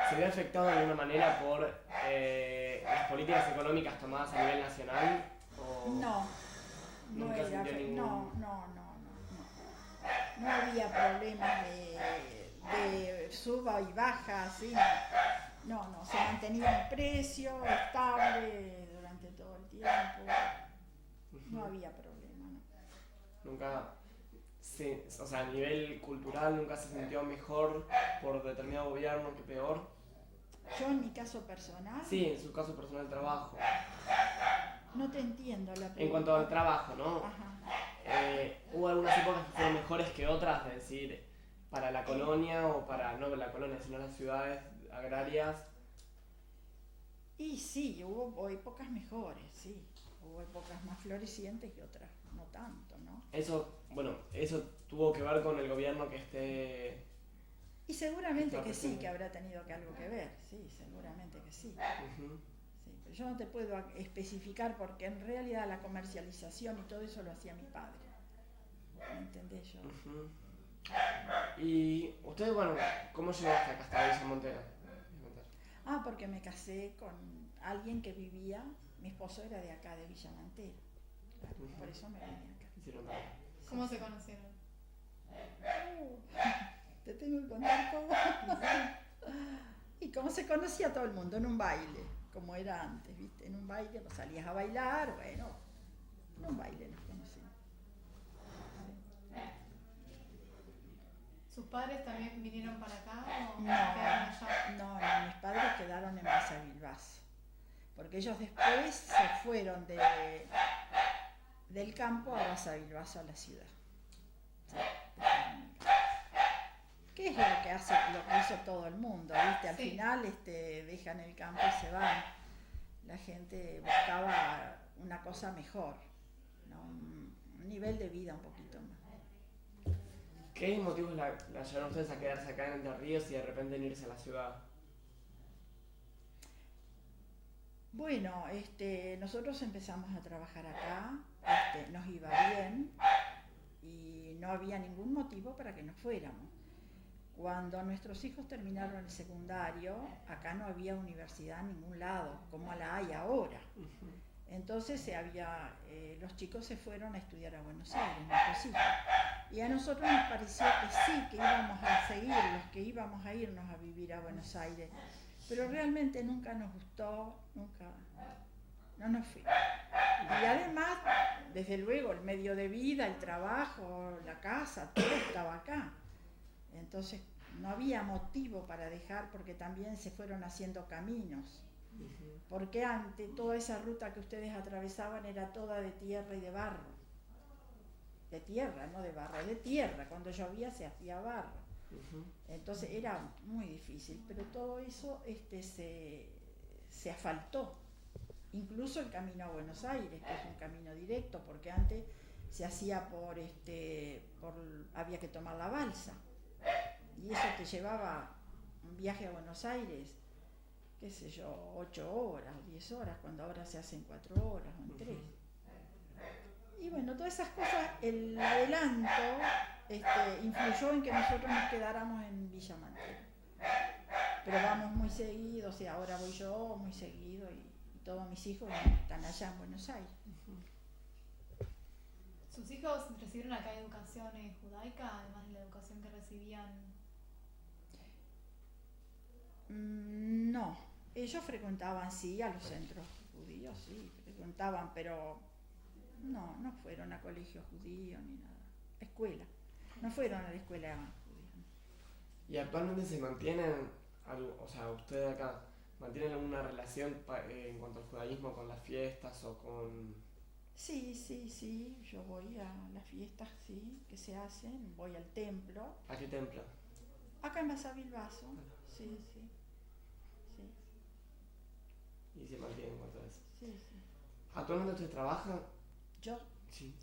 ¿se ve afectado de alguna manera por las políticas económicas tomadas a nivel nacional? ¿O No, no nunca era, sintió ningún... no. No había problemas de suba y baja, así. No, se mantenía el precio estable durante todo el tiempo. No había problema, no. Nunca, o sea, a nivel cultural nunca se sintió mejor por determinado gobierno que peor. Yo en mi caso personal. Sí, en su caso personal trabajo. No te entiendo la pregunta. En cuanto al trabajo, ¿no? Ajá. Hubo algunas épocas que fueron mejores que otras, es decir, para la colonia o para, no la colonia, sino las ciudades agrarias. Y sí, hubo épocas mejores, sí. Hubo épocas más florecientes que otras, no tanto, ¿no? Eso, bueno, eso tuvo que ver con el gobierno que esté... Y seguramente está que sí, presente. que habrá tenido que algo que ver, sí, seguramente que sí. Ujú. Sí, pero yo no te puedo especificar porque en realidad la comercialización y todo eso lo hacía mi padre. ¿Me entendés? Yo. Ujú. Y usted, bueno, ¿cómo llegó hasta acá, hasta Villa Montera? Ah, porque me casé con alguien que vivía, mi esposo era de acá, de Villa Mantera. Claro, Ujú. por eso me vine acá. Hicieron todo. ¿Cómo se conocieron? Te tengo que contar cómo. Y cómo se conocía todo el mundo, en un baile, como era antes, ¿viste? En un baile, vos salías a bailar, bueno, en un baile nos conocimos. ¿Sus padres también vinieron para acá o No, quedaron allá? no, mis padres quedaron en Basavilbaso, porque ellos después se fueron del campo a Basavilbaso a la ciudad. Sí. ¿Qué es lo que hace, lo que hizo todo el mundo? ¿Viste? Al Sí. final dejan el campo y se van. La gente buscaba una cosa mejor, ¿no? Un nivel de vida un poquito más. ¿Qué motivos la llevaron a ustedes a quedarse acá en Entre Ríos y de repente en irse a la ciudad? Bueno, nosotros empezamos a trabajar acá, nos iba bien y no había ningún motivo para que nos fuéramos. Cuando nuestros hijos terminaron el secundario, acá no había universidad en ningún lado, como la hay ahora. Entonces los chicos se fueron a estudiar a Buenos Aires, nuestros hijos. Y a nosotros nos pareció que sí, que íbamos a seguirlos, que íbamos a irnos a vivir a Buenos Aires. Pero realmente nunca nos gustó, nunca, no nos fuimos. Y además, desde luego, el medio de vida, el trabajo, la casa, todo estaba acá. Entonces no había motivo para dejar porque también se fueron haciendo caminos. Porque antes toda esa ruta que ustedes atravesaban era toda de tierra y de barro. De tierra, no de barro, de tierra. Cuando llovía se hacía barro. Entonces era muy difícil, pero todo eso se asfaltó. Incluso el camino a Buenos Aires, que es un camino directo, porque antes se hacía había que tomar la balsa. Y eso te llevaba un viaje a Buenos Aires, qué sé yo, 8 horas o 10 horas, cuando ahora se hacen 4 horas o en 3. Y bueno, todas esas cosas, el adelanto influyó en que nosotros nos quedáramos en Villa Mantera. Pero vamos muy seguido, o sea, ahora voy yo muy seguido y todos mis hijos están allá en Buenos Aires. ¿Sus hijos recibieron acá educación judaica, además de la educación que recibían? No, ellos frecuentaban sí a los centros judíos, sí, frecuentaban, pero no fueron a colegio judío ni nada, escuela, no fueron a la escuela judía. ¿Y actualmente se mantienen, o sea, ustedes acá, mantienen alguna relación en cuanto al judaísmo con las fiestas o con...? Sí, yo voy a las fiestas, sí, que se hacen, voy al templo. ¿A qué templo? Acá en Basavilbaso, sí. Y se mantienen en cuanto a eso. Sí. ¿Actualmente usted trabaja? ¿Yo? Sí.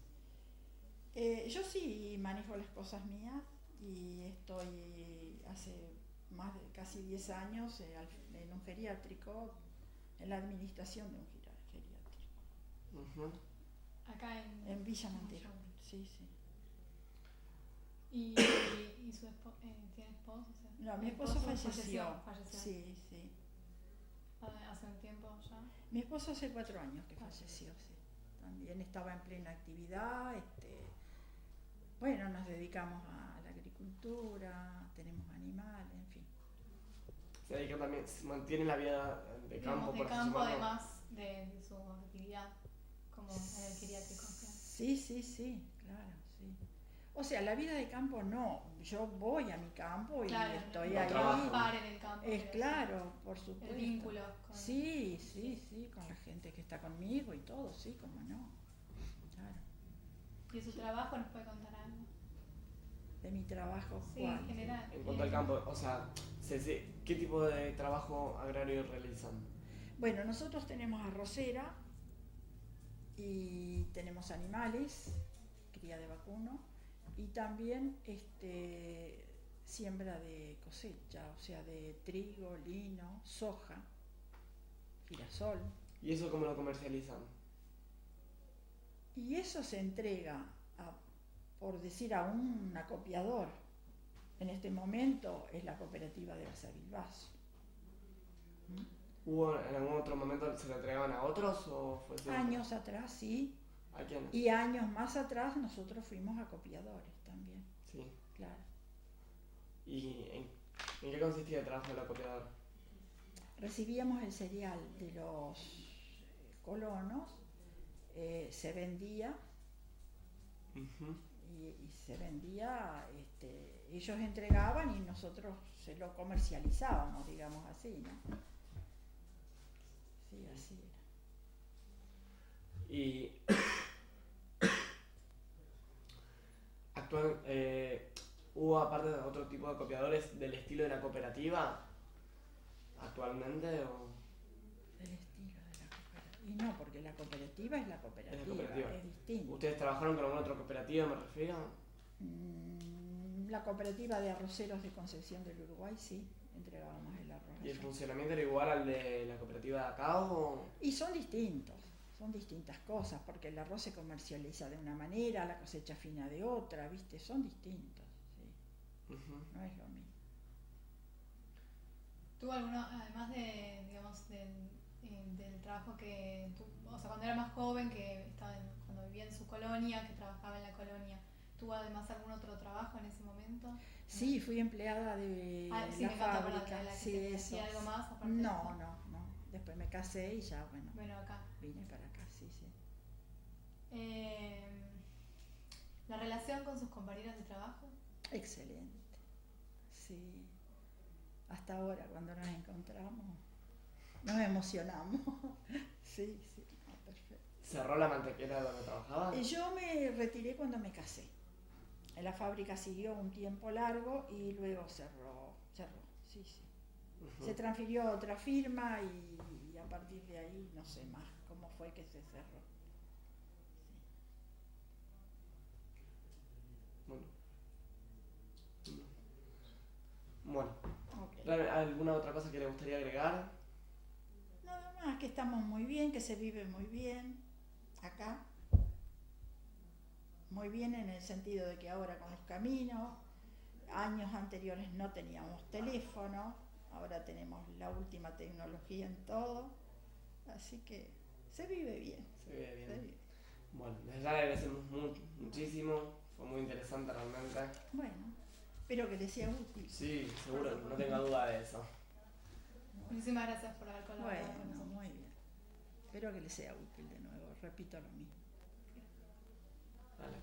Yo sí manejo las cosas mías y estoy hace más de casi 10 años en un geriátrico, en la administración de un geriátrico. Acá En Villa Montero, sí, sí. ¿Y su tiene esposo? O sea, No, mi esposo falleció. Sí, sí. ¿Hace un tiempo ya? Mi esposo hace 4 años que falleció, sí. También estaba en plena actividad. Bueno, nos dedicamos a la agricultura, tenemos animales, en fin. Se dedica también, se mantiene la vida de campo, de por así campo, llamarlo. además de su actividad como en el geriátrico. Sí, claro, sí. O sea, la vida de campo no. Yo voy a mi campo y Claro, estoy no ahí. trabajar en el campo. Es pero claro, por supuesto. El vínculo con... Sí, con la gente que está conmigo y todo, sí, cómo no. Claro. ¿Y de su trabajo nos puede contar algo? De mi trabajo, Sí, ¿cuál? en general. En cuanto al campo, o sea, ¿qué tipo de trabajo agrario realizan? Bueno, nosotros tenemos arrocera y tenemos animales, cría de vacuno, y también siembra de cosecha, o sea, de trigo, lino, soja, girasol. ¿Y eso cómo lo comercializan? Y eso se entrega, por decir, a un acopiador. En este momento es la cooperativa de Basavilbaso. ¿Hubo en algún otro momento se lo entregaban a otros o fue siempre? Años atrás, sí. ¿A quiénes? Y años más atrás nosotros fuimos acopiadores también. Sí. Claro. ¿Y en qué consistía el trabajo del acopiador? Recibíamos el cereal de los colonos, se vendía y se vendía, ellos entregaban y nosotros se lo comercializábamos, digamos así, ¿no? Sí, así era. Y ¿hubo aparte de otro tipo de copiadores del estilo de la cooperativa actualmente o...? Del estilo de la cooperativa. Y no, porque la cooperativa es la cooperativa, es distinto. ¿Ustedes trabajaron con alguna otra cooperativa, me refiero? La cooperativa de arroceros de Concepción del Uruguay, sí, entregábamos el arroz. ¿Y el allá. funcionamiento era igual al de la cooperativa de acá o...? Y son distintos, son distintas cosas, porque el arroz se comercializa de una manera, la cosecha fina de otra, ¿viste? Son distintos, sí. No es lo mismo. ¿Tuvo alguno, además de, digamos, del trabajo que o sea, cuando era más joven, cuando vivía en su colonia, que trabajaba en la colonia, ¿tuvo además algún otro trabajo en ese momento? Sí, fui empleada de sí, la me encanta fábrica. la Sí, que eso. hacía algo más aparte de No, eso. no. Después me casé y ya, Bueno, acá. vine para acá, sí. ¿La relación con sus compañeros de trabajo? Excelente, sí. Hasta ahora, cuando nos encontramos, nos emocionamos. Sí, perfecto. ¿Cerró la mantequera donde trabajaba? Yo me retiré cuando me casé. En la fábrica siguió un tiempo largo y luego cerró, sí. Se transfirió a otra firma y a partir de ahí no sé más cómo fue que se cerró. Sí. Bueno. Okay. ¿Alguna otra cosa que le gustaría agregar? Nada más, que estamos muy bien, que se vive muy bien acá. Muy bien en el sentido de que ahora con los caminos, años anteriores no teníamos teléfono, ahora tenemos la última tecnología en todo, así que se vive bien. Se vive bien. Bueno, desde ya le agradecemos muchísimo, fue muy interesante realmente. Bueno, espero que les sea útil. Sí, seguro, no tenga duda de eso. Muchísimas gracias por haber colaborado con nosotros. Muy bien. Espero que les sea útil de nuevo, repito lo mismo. Vale.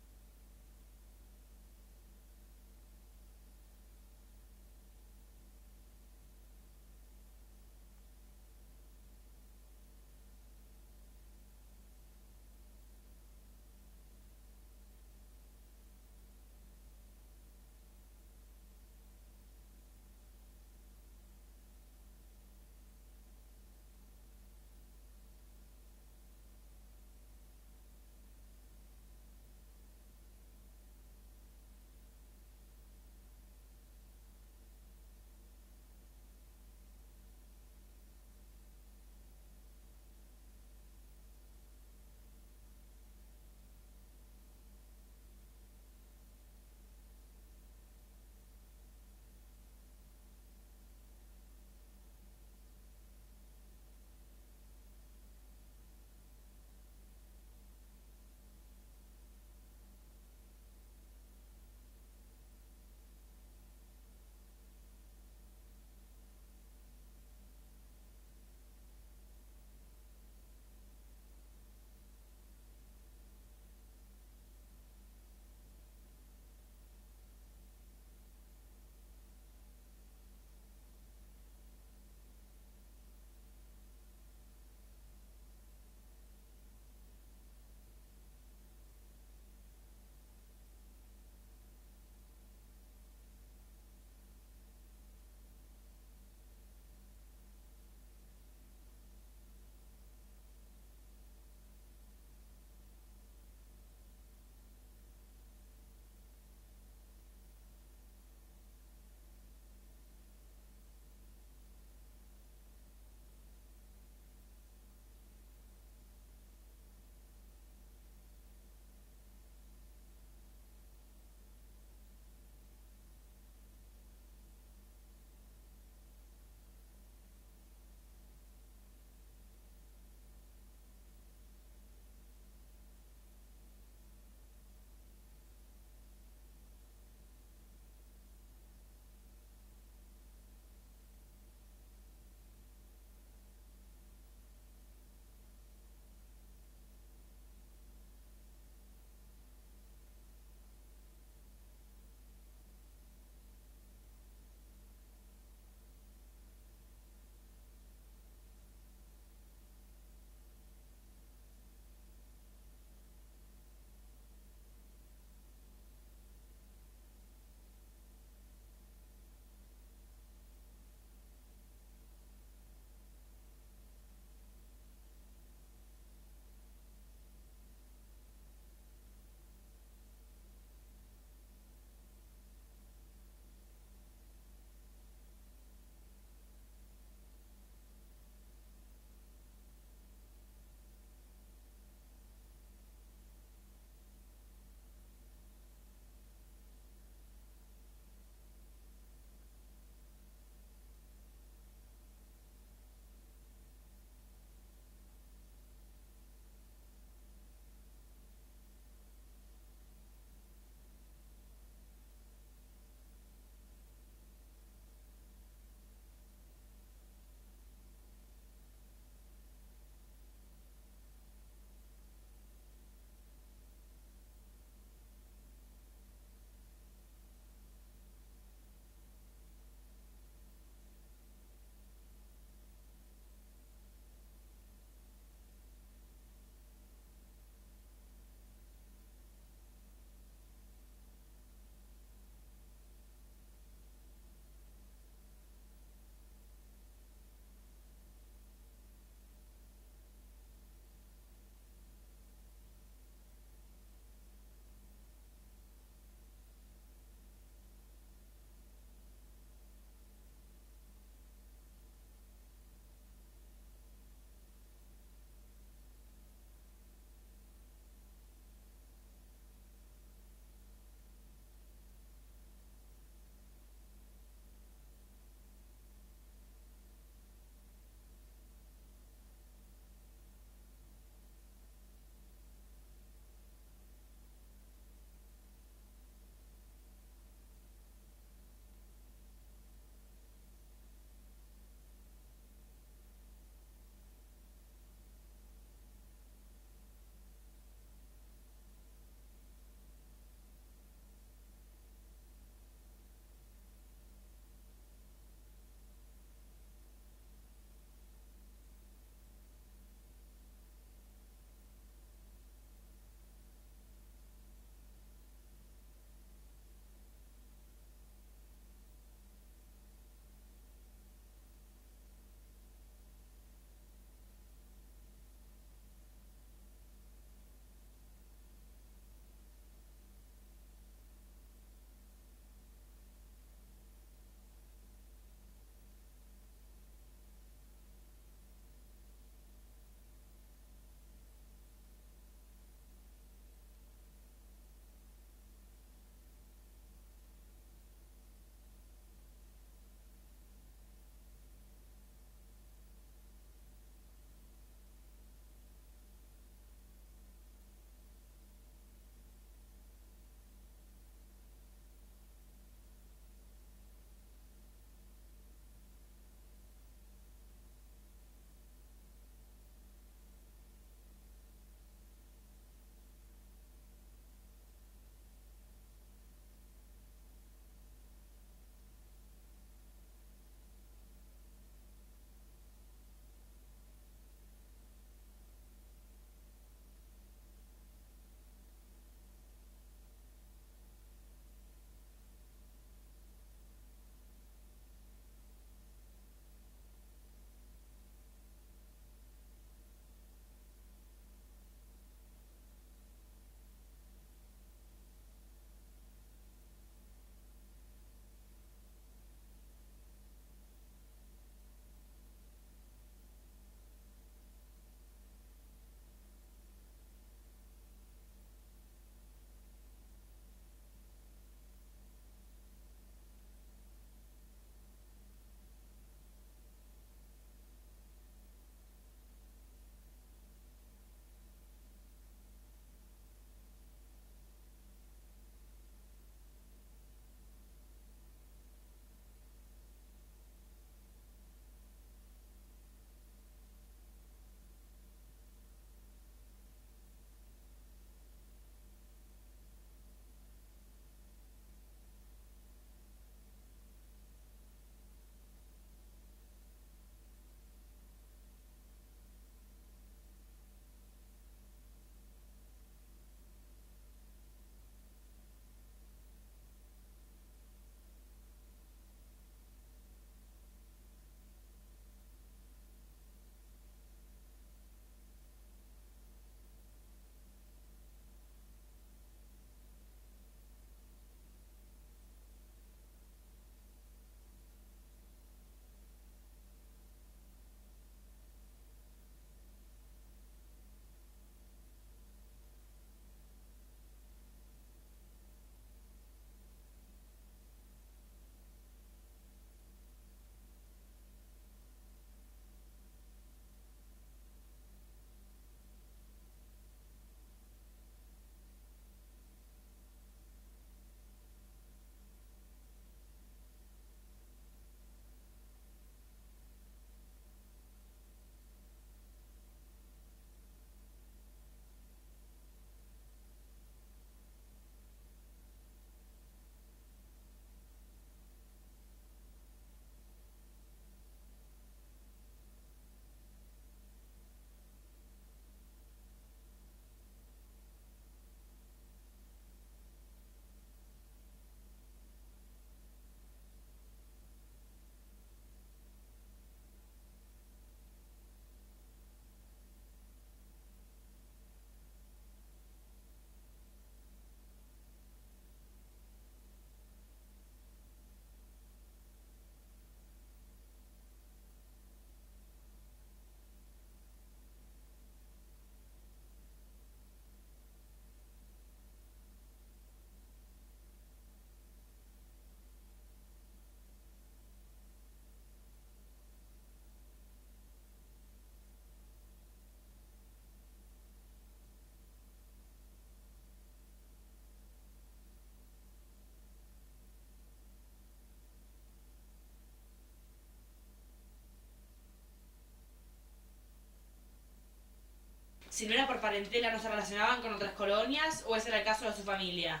si no era por parentela, no se relacionaban con otras colonias, o ese era el caso de su familia?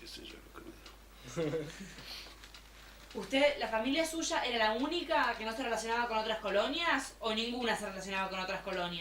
¿Qué sé yo lo que me dijo? ¿Usted, la familia suya, era la única que no se relacionaba con otras colonias, o ninguna se relacionaba con otras colonias?